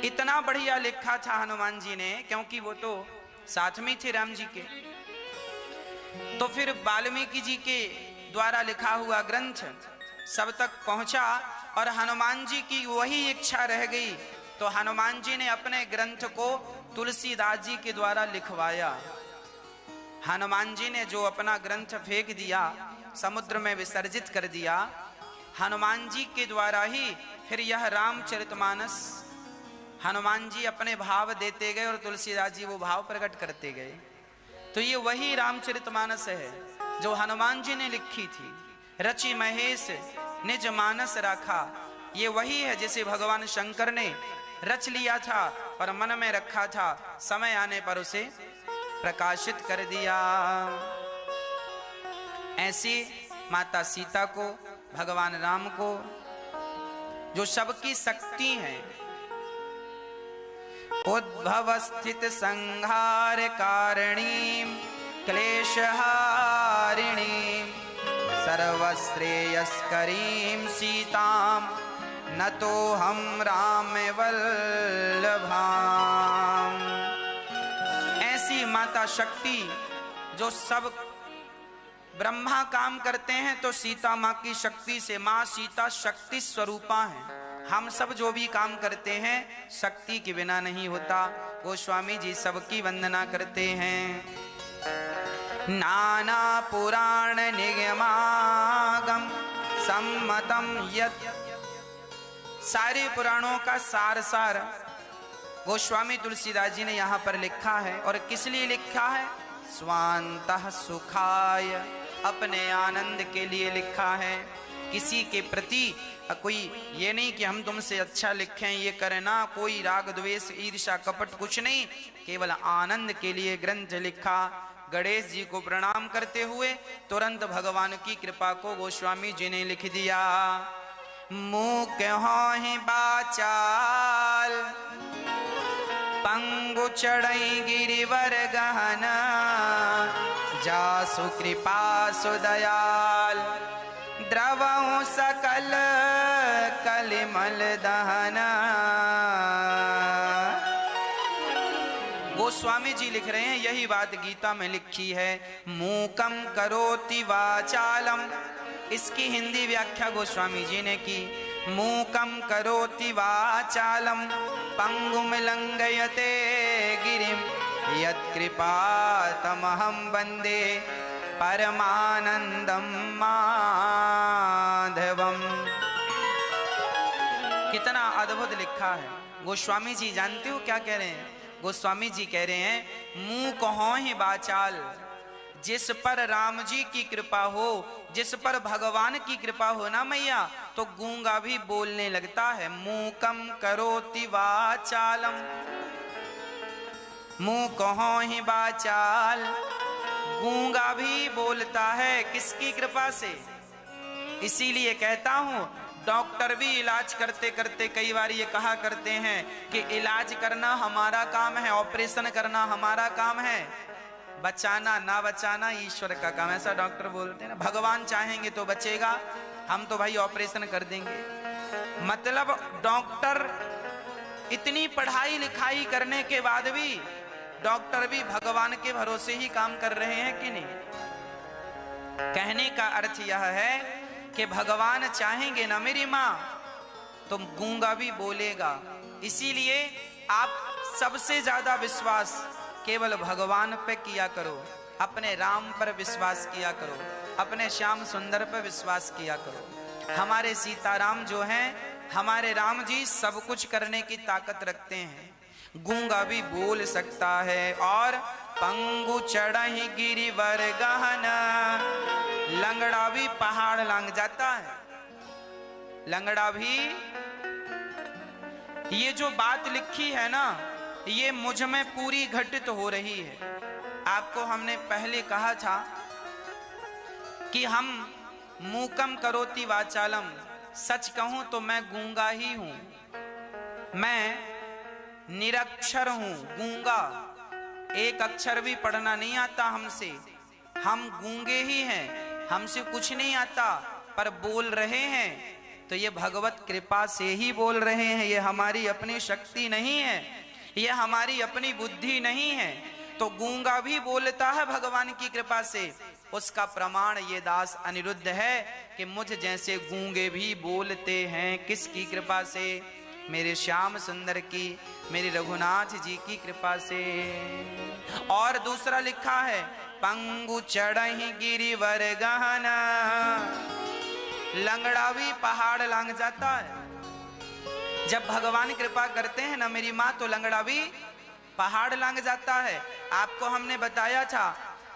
इतना बढ़िया लिखा था हनुमान जी ने, क्योंकि वो तो साथ में थे राम जी के। तो फिर वाल्मीकि जी के द्वारा लिखा हुआ ग्रंथ सब तक पहुंचा और हनुमान जी की वही इच्छा रह गई। तो हनुमान जी ने अपने ग्रंथ को तुलसीदास जी के द्वारा लिखवाया। हनुमान जी ने जो अपना ग्रंथ फेंक दिया, समुद्र में विसर्जित कर दिया, हनुमान जी के द्वारा ही फिर यह रामचरितमानस हनुमान जी अपने भाव देते गए और तुलसीदास जी वो भाव प्रकट करते गए। तो ये वही रामचरितमानस है जो हनुमान जी ने लिखी थी। रचि महेश निज मानस राखा, ये वही है जिसे भगवान शंकर ने रच लिया था और मन में रखा था, समय आने पर उसे प्रकाशित कर दिया। ऐसी माता सीता को, भगवान राम को, जो सबकी शक्ति है, उद्भव स्थित संहार कारिणी क्लेशहारिणी सर्वश्रेयस्करीं सीतां नतो हम राम वल्लभाम। ऐसी माता शक्ति जो सब ब्रह्मा काम करते हैं तो सीता माँ की शक्ति से, माँ सीता शक्ति स्वरूपा है। हम सब जो भी काम करते हैं शक्ति के बिना नहीं होता। गोस्वामी जी सबकी वंदना करते हैं। नाना पुराण निगमागम सम्मतम यत्, सारे पुराणों का सार गोस्वामी तुलसीदास जी ने यहाँ पर लिखा है। और किस लिए लिखा है? स्वांतः सुखाय, अपने आनंद के लिए लिखा है। किसी के प्रति कोई ये नहीं कि हम तुमसे अच्छा लिखें, ये करना, कोई राग द्वेष ईर्ष्या कपट कुछ नहीं, केवल आनंद के लिए ग्रंथ लिखा। गणेश जी को प्रणाम करते हुए तुरंत भगवान की कृपा को गोस्वामी जी ने लिख दिया। मूक होहि बाचाल पंगु चढ़ई गिरिवर गहन, जासु कृपा सुदयाल द्रवहु सकल कलिमल दहन। गोस्वामी जी लिख रहे हैं, यही बात गीता में लिखी है। मूकम करोति वाचालम, इसकी हिंदी व्याख्या गोस्वामी जी ने की। मूकम करोति वाचालम पंगुम लंघयते गिरिम, यत्कृपा तमहं वंदे परमानंदम माधवम। कितना अद्भुत लिखा है। गोस्वामी जी जानते हो क्या कह रहे हैं? गोस्वामी जी कह रहे हैं, मूक होहि बाचाल, जिस पर राम जी की कृपा हो, जिस पर भगवान की कृपा हो ना मैया, तो गूंगा भी बोलने लगता है। मूकम करोति वाचालम, मूक होहि बाचाल, गूंगा भी बोलता है। किसकी कृपा से? इसीलिए कहता हूं, डॉक्टर भी इलाज करते करते कई बार ये कहा करते हैं कि इलाज करना हमारा काम है, ऑपरेशन करना हमारा काम है, बचाना ना बचाना ईश्वर का काम। ऐसा डॉक्टर बोलते हैं ना, भगवान चाहेंगे तो बचेगा, हम तो भाई ऑपरेशन कर देंगे। मतलब डॉक्टर इतनी पढ़ाई लिखाई करने के बाद भी डॉक्टर भी भगवान के भरोसे ही काम कर रहे हैं कि नहीं? कहने का अर्थ यह है कि भगवान चाहेंगे ना मेरी माँ, तो गूंगा भी बोलेगा। इसीलिए आप सबसे ज्यादा विश्वास केवल भगवान पे किया करो, अपने राम पर विश्वास किया करो, अपने श्याम सुंदर पर विश्वास किया करो। हमारे सीताराम जो हैं, हमारे राम जी सब कुछ करने की ताकत रखते हैं। गूंगा भी बोल सकता है। और पंगु चढ़हि गिरिवर गहन, लंगड़ा भी पहाड़ लांग जाता है। लंगड़ा भी, ये जो बात लिखी है ना, ये मुझ में पूरी घटित हो रही है। आपको हमने पहले कहा था कि हम मूकम करोति वाचालम, सच कहूं तो मैं गूंगा ही हूं, मैं निरक्षर हूं, गूंगा, एक अक्षर भी पढ़ना नहीं आता हमसे, हम गूंगे ही हैं, हमसे कुछ नहीं आता, पर बोल रहे हैं तो ये भगवत कृपा से ही बोल रहे हैं। ये हमारी अपनी शक्ति नहीं है, ये हमारी अपनी बुद्धि नहीं है। तो गूंगा भी बोलता है भगवान की कृपा से। उसका प्रमाण ये दास अनिरुद्ध है कि मुझ जैसे गूंगे भी बोलते हैं। किसकी कृपा से? मेरे श्याम सुंदर की, मेरे रघुनाथ जी की कृपा से। और दूसरा लिखा है, पंगु चढ़हि गिरिवर गहन, लंगड़ा भी पहाड़ लांग जाता है। जब भगवान कृपा करते हैं ना मेरी माँ, तो लंगड़ा भी पहाड़ लांग जाता है। आपको हमने बताया था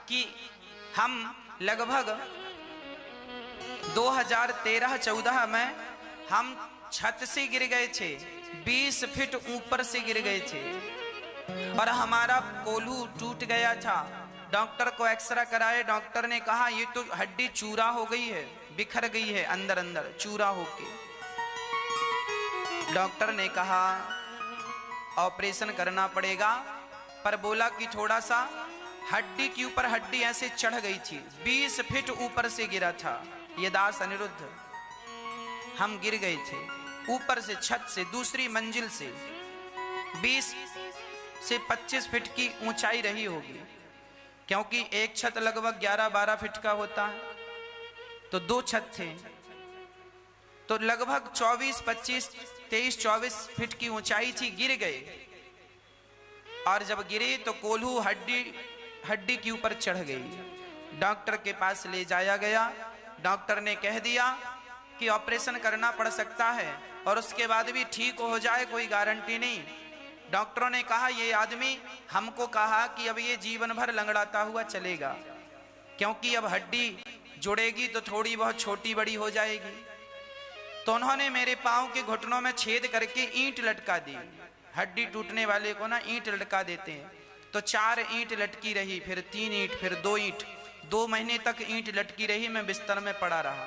कि हम लगभग 2013-14 में हम छत से गिर गए थे, 20 फीट ऊपर से गिर गए थे और हमारा कोल्हू टूट गया था। डॉक्टर को एक्सरा कराए, डॉक्टर ने कहा ये तो हड्डी चूरा हो गई है, बिखर गई है अंदर अंदर चूरा होके। डॉक्टर ने कहा ऑपरेशन करना पड़ेगा, पर बोला कि थोड़ा सा हड्डी के ऊपर हड्डी ऐसे चढ़ गई थी। 20 फीट ऊपर से गिरा था ये दास अनिरुद्ध, हम गिर गए थे ऊपर से, छत से, दूसरी मंजिल से। 20 से 25 फीट की ऊंचाई रही होगी, क्योंकि एक छत लगभग 11-12 फीट का होता है, तो 2 छत थे, तो लगभग 23-24 फीट की ऊंचाई थी। गिर गए और जब गिरे तो कोल्हू हड्डी के ऊपर चढ़ गई। डॉक्टर के पास ले जाया गया। डॉक्टर ने कह दिया कि ऑपरेशन करना पड़ सकता है और उसके बाद भी ठीक हो जाए, कोई गारंटी नहीं। डॉक्टरों ने कहा ये आदमी, हमको कहा कि अब ये जीवन भर लंगड़ाता हुआ चलेगा, क्योंकि अब हड्डी जुड़ेगी तो थोड़ी बहुत छोटी बड़ी हो जाएगी। तो उन्होंने मेरे पांव के घुटनों में छेद करके ईंट लटका दी। हड्डी टूटने वाले को ना ईंट लटका देते हैं, तो 4 ईंट लटकी रही, फिर 3 ईंट, फिर 2 ईंट। 2 महीने तक ईंट लटकी रही, मैं बिस्तर में पड़ा रहा।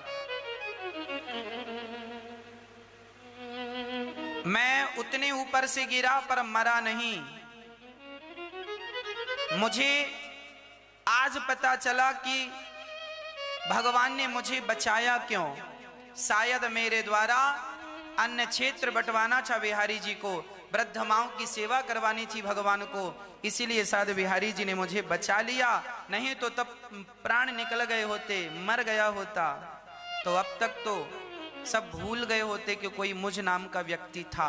मैं उतने ऊपर से गिरा पर मरा नहीं। मुझे आज पता चला कि भगवान ने मुझे बचाया क्यों। शायद मेरे द्वारा अन्य क्षेत्र बंटवाना था बिहारी जी को, वृद्ध माओं की सेवा करवानी थी भगवान को, इसीलिए शायद बिहारी जी ने मुझे बचा लिया, नहीं तो तब प्राण निकल गए होते, मर गया होता। तो अब तक तो सब भूल गए होते कि कोई मुझ नाम का व्यक्ति था।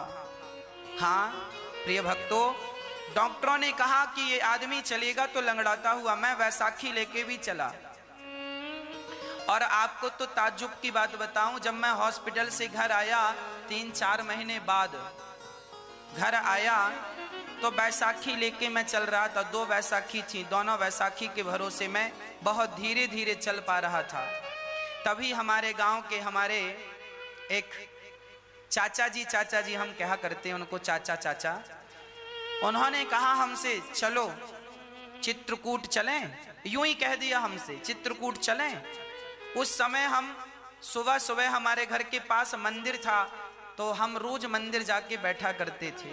हाँ प्रिय भक्तों, डॉक्टरों ने कहा कि ये आदमी चलेगा तो लंगड़ाता हुआ। मैं वैसाखी लेके भी चला। और आपको तो ताज्जुब की बात बताऊं, जब मैं हॉस्पिटल से घर आया 3-4 महीने बाद घर आया तो बैसाखी लेके मैं चल रहा था। 2 बैसाखी थी, दोनों बैसाखी के भरोसे मैं बहुत धीरे धीरे चल पा रहा था। तभी हमारे गांव के हमारे एक चाचा जी हम कहा करते हैं उनको चाचा, उन्होंने कहा हमसे चलो चित्रकूट चलें। यूं ही कह दिया हमसे चित्रकूट चलें। उस समय हम सुबह सुबह हमारे घर के पास मंदिर था, तो हम रोज मंदिर जाके बैठा करते थे।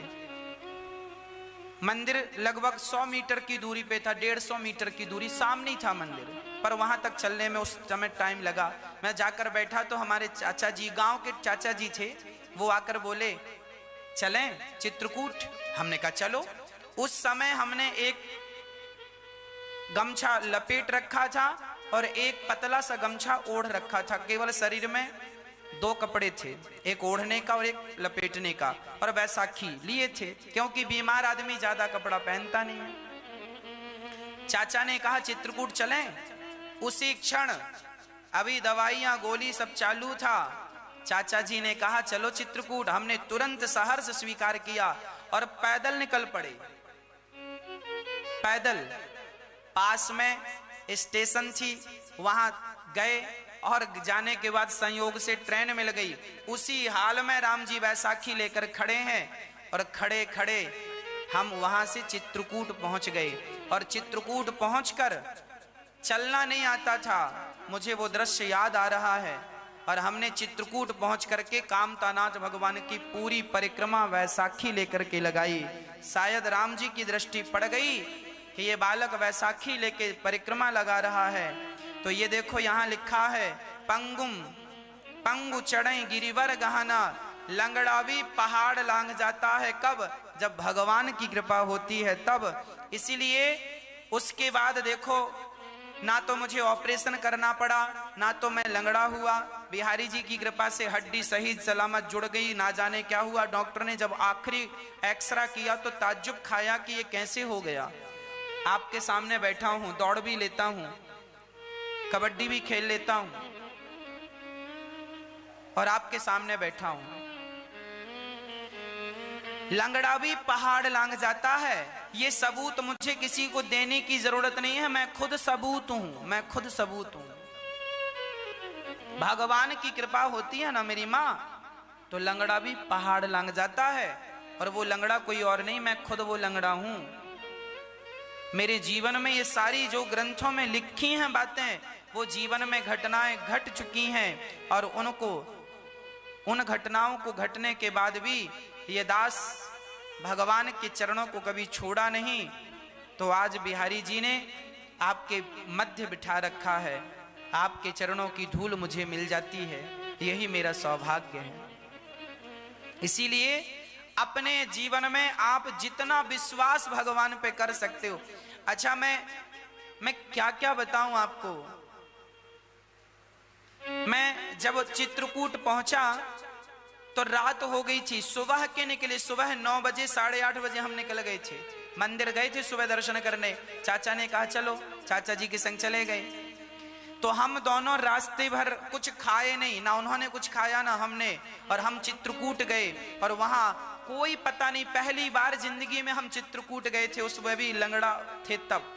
मंदिर लगभग 100 मीटर की दूरी पे था, 150 मीटर की दूरी, सामने था मंदिर, पर वहां तक चलने में उस समय टाइम लगा। मैं जाकर बैठा तो हमारे चाचा जी, गांव के चाचा जी थे, वो आकर बोले चलें चित्रकूट। हमने कहा चलो। उस समय हमने एक गमछा लपेट रखा था और एक पतला सा गमछा ओढ़ रखा था। केवल शरीर में 2 कपड़े थे, एक ओढ़ने का और एक लपेटने का, और बैसाखी लिए थे क्योंकि बीमार आदमी ज्यादा कपड़ा पहनता नहीं है। चाचा ने कहा चित्रकूट चलें। उसी क्षण अभी दवाइयां गोली सब चालू था। चाचा जी ने कहा चलो चित्रकूट। हमने तुरंत सहर्ष स्वीकार किया और पैदल निकल पड़े। पैदल पास में स्टेशन थी, वहां गए और जाने के बाद संयोग से ट्रेन मिल गई। उसी हाल में राम जी बैसाखी लेकर खड़े हैं और खड़े खड़े हम वहां से चित्रकूट पहुंच गए। और चित्रकूट पहुंचकर चलना नहीं आता था, मुझे वो दृश्य याद आ रहा है। और हमने चित्रकूट पहुंच करके कामतानाथ भगवान की पूरी परिक्रमा वैसाखी लेकर के लगाई। शायद राम जी की दृष्टि पड़ गई कि ये बालक वैसाखी लेके परिक्रमा लगा रहा है। तो ये देखो यहाँ लिखा है पंगु चढ़ई गिरिवर गहना, लंगड़ावी पहाड़ लांग जाता है कब, जब भगवान की कृपा होती है तब। इसीलिए उसके बाद देखो, ना तो मुझे ऑपरेशन करना पड़ा, ना तो मैं लंगड़ा हुआ। बिहारी जी की कृपा से हड्डी सही सलामत जुड़ गई। ना जाने क्या हुआ, डॉक्टर ने जब आखिरी एक्सरा किया तो ताज्जुब खाया कि ये कैसे हो गया। आपके सामने बैठा हूं, दौड़ भी लेता हूं, कबड्डी भी खेल लेता हूं और आपके सामने बैठा हूं। लंगड़ा भी पहाड़ लांग जाता है, ये सबूत मुझे किसी को देने की जरूरत नहीं है, मैं खुद सबूत हूं, मैं खुद सबूत हूं। भगवान की कृपा होती है ना मेरी मां, तो लंगड़ा भी पहाड़ लांग जाता है। और वो लंगड़ा कोई और नहीं, मैं खुद वो लंगड़ा हूं। मेरे जीवन में ये सारी जो ग्रंथों में लिखी हैं बातें, वो जीवन में घटनाएं घट चुकी हैं। और उन घटनाओं को घटने के बाद भी ये दास भगवान के चरणों को कभी छोड़ा नहीं। तो आज बिहारी जी ने आपके मध्य बिठा रखा है, आपके चरणों की धूल मुझे मिल जाती है, यही मेरा सौभाग्य है। इसीलिए अपने जीवन में आप जितना विश्वास भगवान पे कर सकते हो। अच्छा, मैं क्या क्या बताऊं आपको। मैं जब चित्रकूट पहुंचा तो रात हो गई थी, सुबह के निकले, सुबह 9 बजे 8:30 बजे हम निकल गए थे। मंदिर गए थे सुबह दर्शन करने, चाचा ने कहा चलो, चाचा जी के संग चले गए। तो हम दोनों रास्ते भर कुछ खाए नहीं, ना उन्होंने कुछ खाया ना हमने, और हम चित्रकूट गए। और वहां कोई पता नहीं, पहली बार जिंदगी में हम चित्रकूट गए थे, उस भी लंगड़ा थे तब।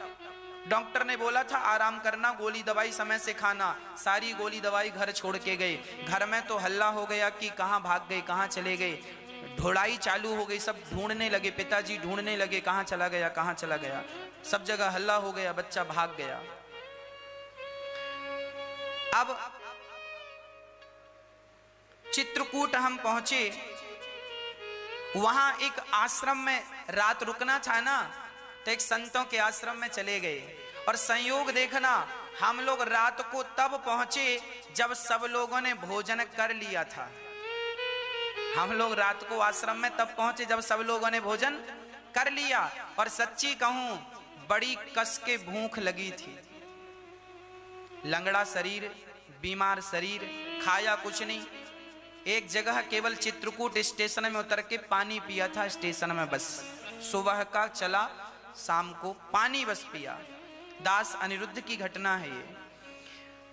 डॉक्टर ने बोला था आराम करना, गोली दवाई समय से खाना, सारी गोली दवाई घर छोड़ के गए। घर में तो हल्ला हो गया कि कहाँ भाग गए, कहाँ चले गए। ढोड़ाई चालू हो गई, सब ढूंढने लगे, पिताजी ढूंढने लगे कहां चला गया, कहां चला गया। सब जगह हल्ला हो गया, बच्चा भाग गया। अब चित्रकूट हम पहुंचे, वहां एक आश्रम में रात रुकना था ना, तो एक संतों के आश्रम में चले गए। और संयोग देखना, हम लोग रात को तब पहुंचे जब सब लोगों ने भोजन कर लिया था। हम लोग रात को आश्रम में तब पहुंचे जब सब लोगों ने भोजन कर लिया। और सच्ची कहूं, बड़ी कस के भूख लगी थी। लंगड़ा शरीर, बीमार शरीर, खाया कुछ नहीं। एक जगह केवल चित्रकूट स्टेशन में उतर के पानी पिया था, स्टेशन में बस। सुबह का चला, शाम को पानी बस पिया। दास अनिरुद्ध की घटना है ये।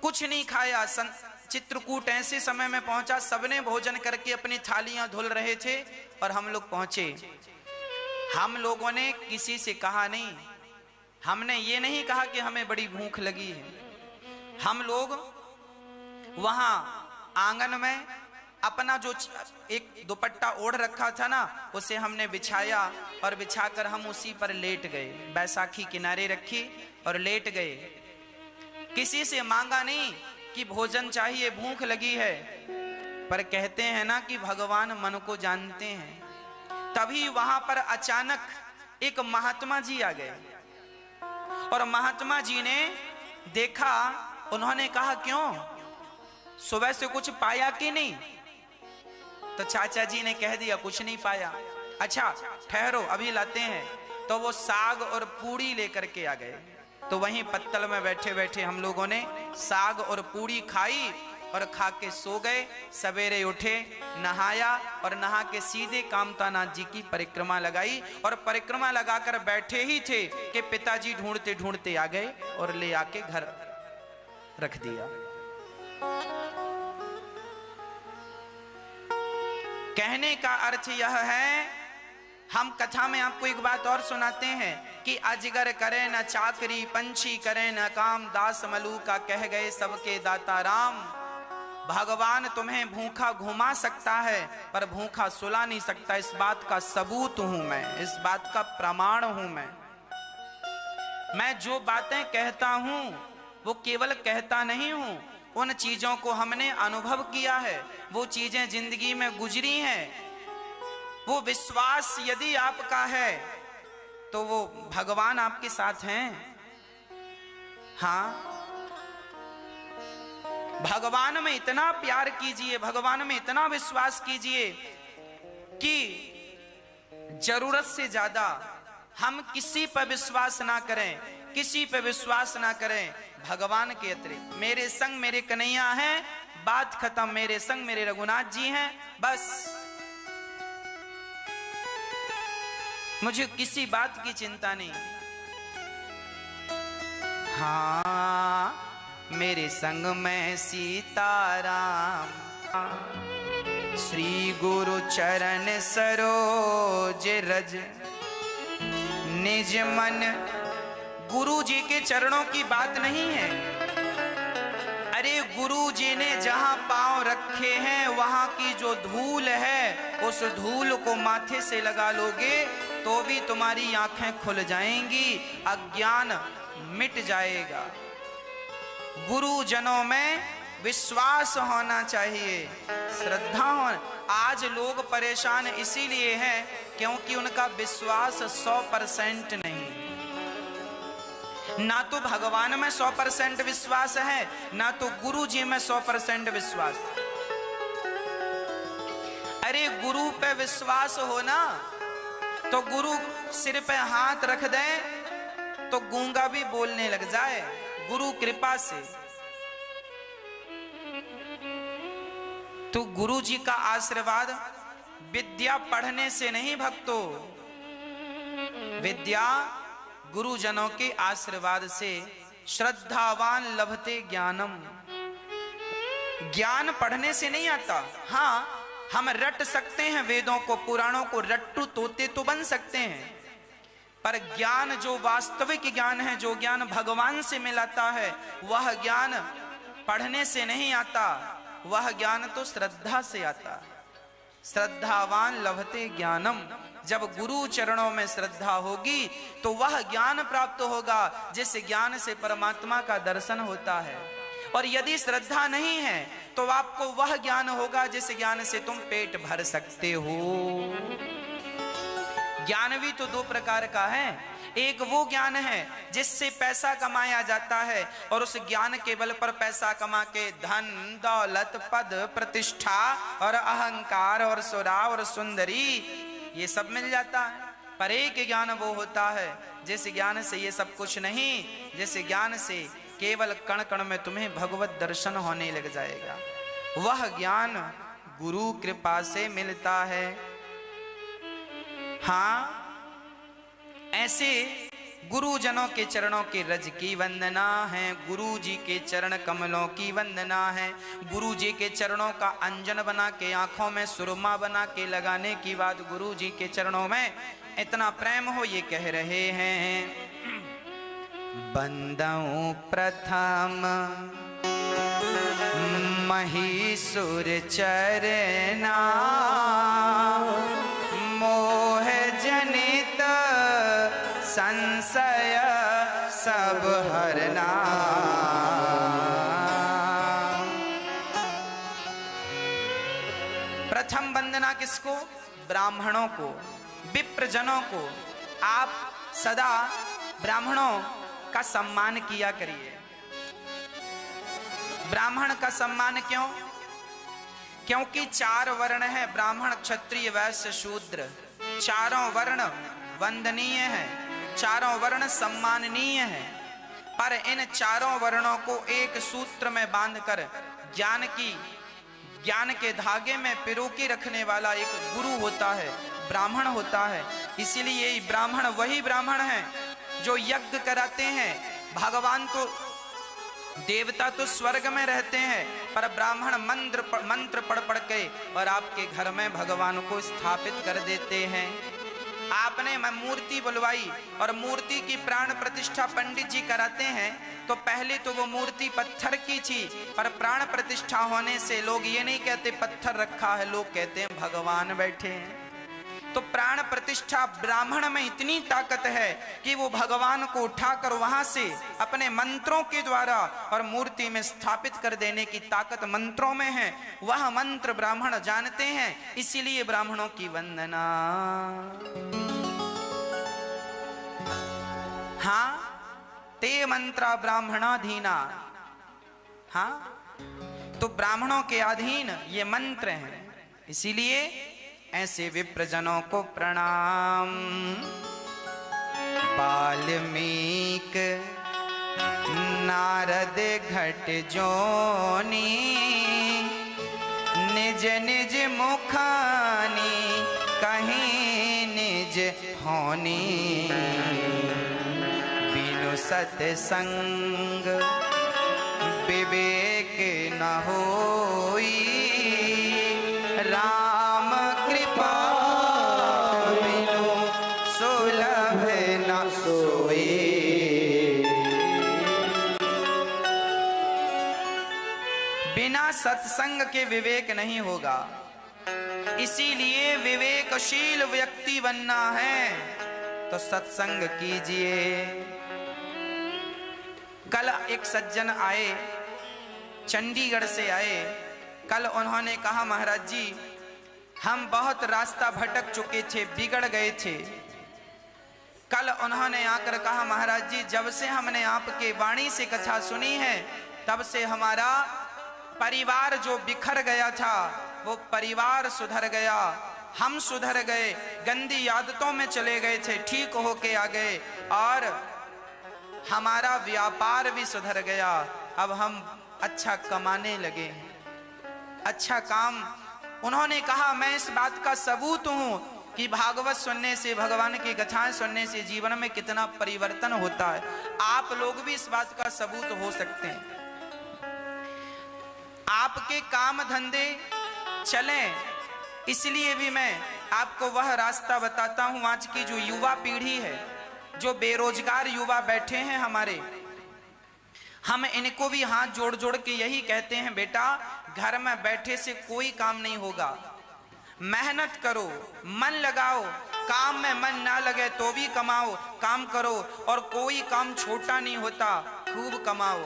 कुछ नहीं खाया। चित्रकूट ऐसे समय में पहुंचा, सबने भोजन करके अपनी थालियां धुल रहे थे और हम लोग पहुंचे। हम लोगों ने किसी से कहा नहीं, हमने ये नहीं कहा कि हमें बड़ी भूख लगी है। हम लोग वहां आंगन में अपना जो एक दुपट्टा ओढ़ रखा था ना, उसे हमने बिछाया और बिछाकर हम उसी पर लेट गए। बैसाखी किनारे रखी और लेट गए। किसी से मांगा नहीं कि भोजन चाहिए, भूख लगी है। पर कहते हैं ना कि भगवान मन को जानते हैं। तभी वहां पर अचानक एक महात्मा जी आ गए और महात्मा जी ने देखा। उन्होंने कहा, क्यों, सुबह से कुछ पाया कि नहीं? तो चाचा जी ने कह दिया, कुछ नहीं पाया। अच्छा ठहरो, अभी लाते हैं। तो वो साग और पूड़ी लेकर के आ गए। तो वहीं पत्तल में बैठे बैठे हम लोगों ने साग और पूड़ी खाई और खा के सो गए। सवेरे उठे, नहाया और नहा के सीधे कामतानाथ जी की परिक्रमा लगाई। और परिक्रमा लगाकर बैठे ही थे कि पिताजी ढूंढते ढूंढते आ गए और ले आके घर रख दिया। कहने का अर्थ यह है, हम कथा में आपको एक बात और सुनाते हैं कि अजगर करे न चाकरी, पंछी करे न काम, दास मलूका कह गए सबके दाता राम। भगवान तुम्हें भूखा घुमा सकता है पर भूखा सुला नहीं सकता। इस बात का सबूत हूं मैं, इस बात का प्रमाण हूं मैं जो बातें कहता हूं वो केवल कहता नहीं हूं, उन चीजों को हमने अनुभव किया है, वो चीजें जिंदगी में गुजरी हैं। वो विश्वास यदि आपका है तो वो भगवान आपके साथ हैं। हाँ, भगवान में इतना प्यार कीजिए, भगवान में इतना विश्वास कीजिए कि जरूरत से ज्यादा हम किसी पर विश्वास ना करें, किसी पे विश्वास ना करें। भगवान के अतिरिक्त मेरे संग मेरे कन्हैया हैं, बात खत्म। मेरे संग मेरे रघुनाथ जी हैं, बस। मुझे किसी बात की चिंता नहीं। हाँ, मेरे संग में सीताराम, श्री गुरु चरण सरोज रज निज मन। गुरु जी के चरणों की बात नहीं है। अरे गुरु जी ने जहां पांव रखे हैं वहां की जो धूल है, उस धूल को माथे से लगा लोगे तो भी तुम्हारी आंखें खुल जाएंगी, अज्ञान मिट जाएगा। गुरुजनों में विश्वास होना चाहिए, श्रद्धा होना। आज लोग परेशान इसीलिए हैं क्योंकि उनका विश्वास 100% नहीं। ना तो भगवान में 100% विश्वास है, ना तो गुरु जी में 100% विश्वास। अरे गुरु पे विश्वास हो ना, तो गुरु सिर पे हाथ रख दे तो गूंगा भी बोलने लग जाए, गुरु कृपा से। तो गुरु जी का आशीर्वाद विद्या पढ़ने से नहीं भक्तों, विद्या गुरुजनों के आशीर्वाद से। श्रद्धावान लभते ज्ञानम, ज्ञान पढ़ने से नहीं आता। हाँ, हम रट सकते हैं वेदों को, पुराणों को, रट्टू तोते तो बन सकते हैं, पर ज्ञान जो वास्तविक ज्ञान है, जो ज्ञान भगवान से मिलाता है, वह ज्ञान पढ़ने से नहीं आता, वह ज्ञान तो श्रद्धा से आता। श्रद्धावान लभते ज्ञानम। जब गुरु चरणों में श्रद्धा होगी तो वह ज्ञान प्राप्त होगा, जिस ज्ञान से परमात्मा का दर्शन होता है। और यदि श्रद्धा नहीं है तो आपको वह ज्ञान होगा जिस ज्ञान से तुम पेट भर सकते हो। ज्ञान भी तो दो प्रकार का है। एक वो ज्ञान है जिससे पैसा कमाया जाता है, और उस ज्ञान के बल पर पैसा कमा के धन दौलत पद प्रतिष्ठा और अहंकार और सुरा और सुंदरी ये सब मिल जाता है। पर एक ज्ञान वो होता है जिस ज्ञान से ये सब कुछ नहीं, जिस ज्ञान से केवल कण कण में तुम्हें भगवत दर्शन होने लग जाएगा। वह ज्ञान गुरु कृपा से मिलता है। हाँ, ऐसे गुरुजनों के चरणों के रज की वंदना है, गुरु जी के चरण कमलों की वंदना है। गुरु जी के चरणों का अंजन बना के आंखों में सुरमा बना के लगाने की बात, गुरु जी के चरणों में इतना प्रेम हो ये कह रहे हैं। बंदऊ प्रथम महीसुर चरना, मोह जनित संशय सब हरना। प्रथम वंदना किसको? ब्राह्मणों को, विप्रजनों को। आप सदा ब्राह्मणों का सम्मान किया करिए। ब्राह्मण का सम्मान क्यों? क्योंकि 4 वर्ण है, ब्राह्मण क्षत्रिय वैश्य शूद्र। चारों वर्ण वंदनीय हैं, चारों वर्ण सम्माननीय हैं। पर इन चारों वर्णों को एक सूत्र में बांधकर ज्ञान के धागे में पिरोके रखने वाला एक गुरु होता है, ब्राह्मण होता है। इसीलिए ब्राह्मण वही ब्राह्मण है जो यज्ञ कराते हैं। भगवान तो देवता तो स्वर्ग में रहते हैं, पर ब्राह्मण मंत्र पढ़ पढ़ के और आपके घर में भगवान को स्थापित कर देते हैं। आपने मूर्ति बुलवाई और मूर्ति की प्राण प्रतिष्ठा पंडित जी कराते हैं, तो पहले तो वो मूर्ति पत्थर की थी, पर प्राण प्रतिष्ठा होने से लोग ये नहीं कहते पत्थर रखा है, लोग कहते हैं भगवान बैठे हैं। तो प्राण प्रतिष्ठा ब्राह्मण में इतनी ताकत है कि वो भगवान को उठाकर वहां से अपने मंत्रों के द्वारा और मूर्ति में स्थापित कर देने की ताकत मंत्रों में है। वह मंत्र ब्राह्मण जानते हैं, इसीलिए ब्राह्मणों की वंदना। हाँ, ते मंत्रा ब्राह्मणाधीना। हाँ, तो ब्राह्मणों के अधीन ये मंत्र हैं, इसीलिए ऐसे विप्रजनों को प्रणाम। वाल्मीक नारद घट जोनी, निज निज मुखानी कहीं निज होनी। बिनु सत्संग विवेक न होई, राम कृपा बिनु सुलभ न सोई। बिना सत्संग के विवेक नहीं होगा, इसीलिए विवेकशील व्यक्ति बनना है तो सत्संग कीजिए। कल एक सज्जन आए, चंडीगढ़ से आए। कल उन्होंने कहा, महाराज जी हम बहुत रास्ता भटक चुके थे, बिगड़ गए थे। कल उन्होंने आकर कहा, महाराज जी जब से हमने आपके वाणी से कथा सुनी है, तब से हमारा परिवार जो बिखर गया था वो परिवार सुधर गया, हम सुधर गए, गंदी आदतों में चले गए थे, ठीक होके आ गए, और हमारा व्यापार भी सुधर गया। अब हम अच्छा कमाने लगे, अच्छा काम। उन्होंने कहा, मैं इस बात का सबूत हूं कि भागवत सुनने से, भगवान की कथाएं सुनने से जीवन में कितना परिवर्तन होता है। आप लोग भी इस बात का सबूत हो सकते हैं। आपके काम धंधे चलें, इसलिए भी मैं आपको वह रास्ता बताता हूं। आज की जो युवा पीढ़ी है, जो बेरोजगार युवा बैठे हैं हमारे, हम इनको भी हाथ जोड़ जोड़ के यही कहते हैं, बेटा घर में बैठे से कोई काम नहीं होगा। मेहनत करो, मन लगाओ, काम में मन ना लगे तो भी कमाओ, काम करो, और कोई काम छोटा नहीं होता, खूब कमाओ।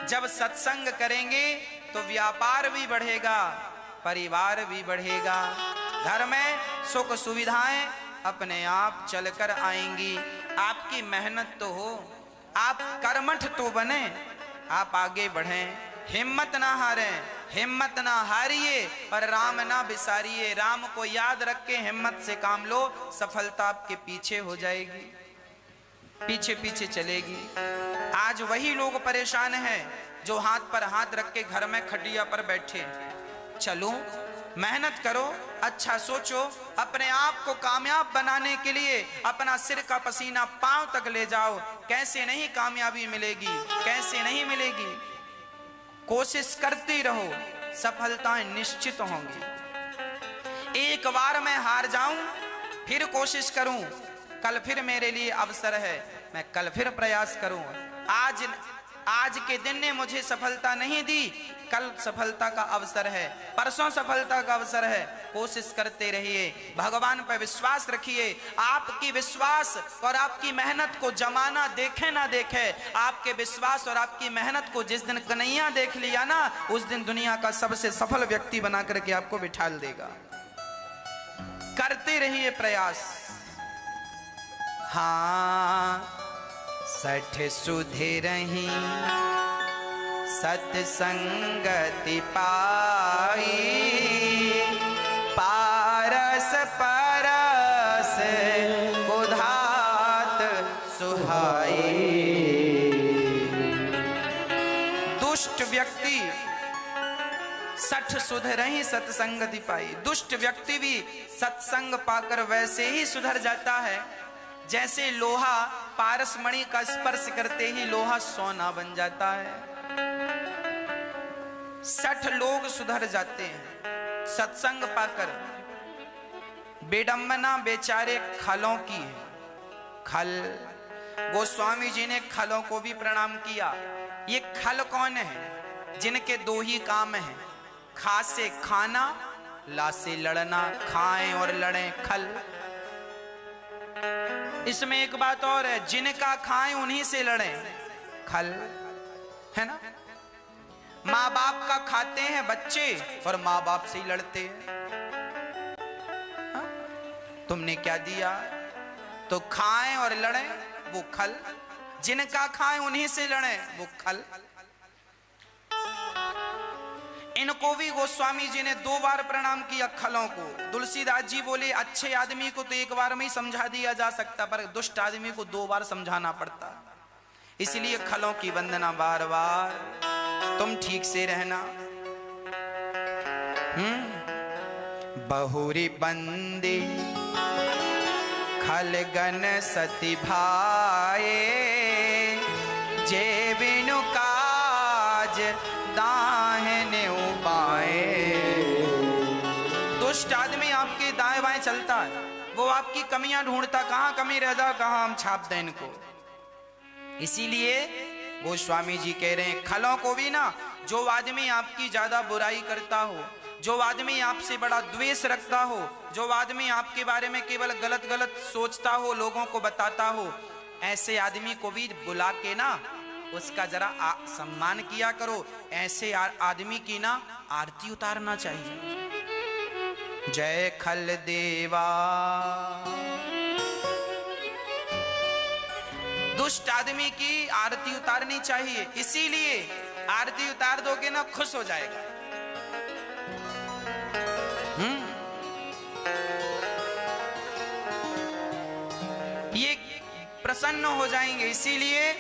जब सत्संग करेंगे तो व्यापार भी बढ़ेगा, परिवार भी बढ़ेगा, घर में सुख सुविधाएं अपने आप चलकर आएंगी। आपकी मेहनत तो हो, आप कर्मठ तो बने, आप आगे बढ़ें, हिम्मत ना हारें, हिम्मत ना हारिए और राम ना बिसारिए। राम को याद रख के हिम्मत से काम लो, सफलता आपके पीछे हो जाएगी, पीछे पीछे चलेगी। आज वही लोग परेशान हैं जो हाथ पर हाथ रख के घर में खटिया पर बैठे। चलो मेहनत करो, अच्छा सोचो, अपने आप को कामयाब बनाने के लिए अपना सिर का पसीना पांव तक ले जाओ। कैसे नहीं कामयाबी मिलेगी, कैसे नहीं मिलेगी, कोशिश करते रहो, सफलताएं निश्चित होंगी। एक बार मैं हार जाऊं, फिर कोशिश करूं, कल फिर मेरे लिए अवसर है, मैं कल फिर प्रयास करूं। आज के दिन ने मुझे सफलता नहीं दी, कल सफलता का अवसर है, परसों सफलता का अवसर है। कोशिश करते रहिए, भगवान पर विश्वास रखिए। आपकी विश्वास और आपकी मेहनत को जमाना देखे ना देखे, आपके विश्वास और आपकी मेहनत को जिस दिन कन्हैया देख लिया ना, उस दिन दुनिया का सबसे सफल व्यक्ति बना करके आपको बिठा देगा। करते रहिए प्रयास। हाँ, सठ सुधरहि सत्संगति पाई, पारस परस उधात सुहाई। दुष्ट व्यक्ति सठ सुधरहि सत्संगति पाई, दुष्ट व्यक्ति भी सत्संग पाकर वैसे ही सुधर जाता है जैसे लोहा पारस मणि का स्पर्श करते ही लोहा सोना बन जाता है। 60 लोग सुधर जाते हैं सत्संग पाकर। बेडम्बना बेचारे खलों की है। खल, गोस्वामी जी ने खलों को भी प्रणाम किया। ये खल कौन है? जिनके दो ही काम हैं, खा से खाना, ला से लड़ना। खाएं और लड़ें, खल। इसमें एक बात और है, जिनका खाएं उन्हीं से लड़ें, खल है ना। माँ बाप का खाते हैं बच्चे और माँ बाप से ही लड़ते हैं। तुमने क्या दिया, तो खाएं और लड़ें, वो खल। जिनका खाएं उन्हीं से लड़ें, वो खल। इनको भी गोस्वामी जी ने 2 बार प्रणाम किया, खलों को। तुलसीदास जी बोले अच्छे आदमी को तो एक बार में ही समझा दिया जा सकता, पर दुष्ट आदमी को 2 बार समझाना पड़ता। इसलिए खलों की वंदना बार बार। तुम ठीक से रहना। बहुरी बंदी खलगन सती भाए, जे बिनु काज दाहिने उपाए। दुष्ट आदमी आपके दाएं बाएं चलता है, वो आपकी कमियां ढूंढता, कहां कमी रह जा, कहां हम छाप दें इनको। इसीलिए गोस्वामी जी कह रहे हैं, खलों को भी ना, जो आदमी आपकी ज्यादा बुराई करता हो, जो आदमी आपसे बड़ा द्वेष रखता हो, जो आदमी आपके बारे में केवल गलत गलत सोचता हो, लोगों को बताता हो, ऐसे आदमी को भी बुला के ना उसका जरा सम्मान किया करो। ऐसे आदमी की ना आरती उतारना चाहिए। जय खल देवा। दुष्ट आदमी की आरती उतारनी चाहिए। इसीलिए आरती उतार दोगे ना, खुश हो जाएगा। ये प्रसन्न हो जाएंगे। इसीलिए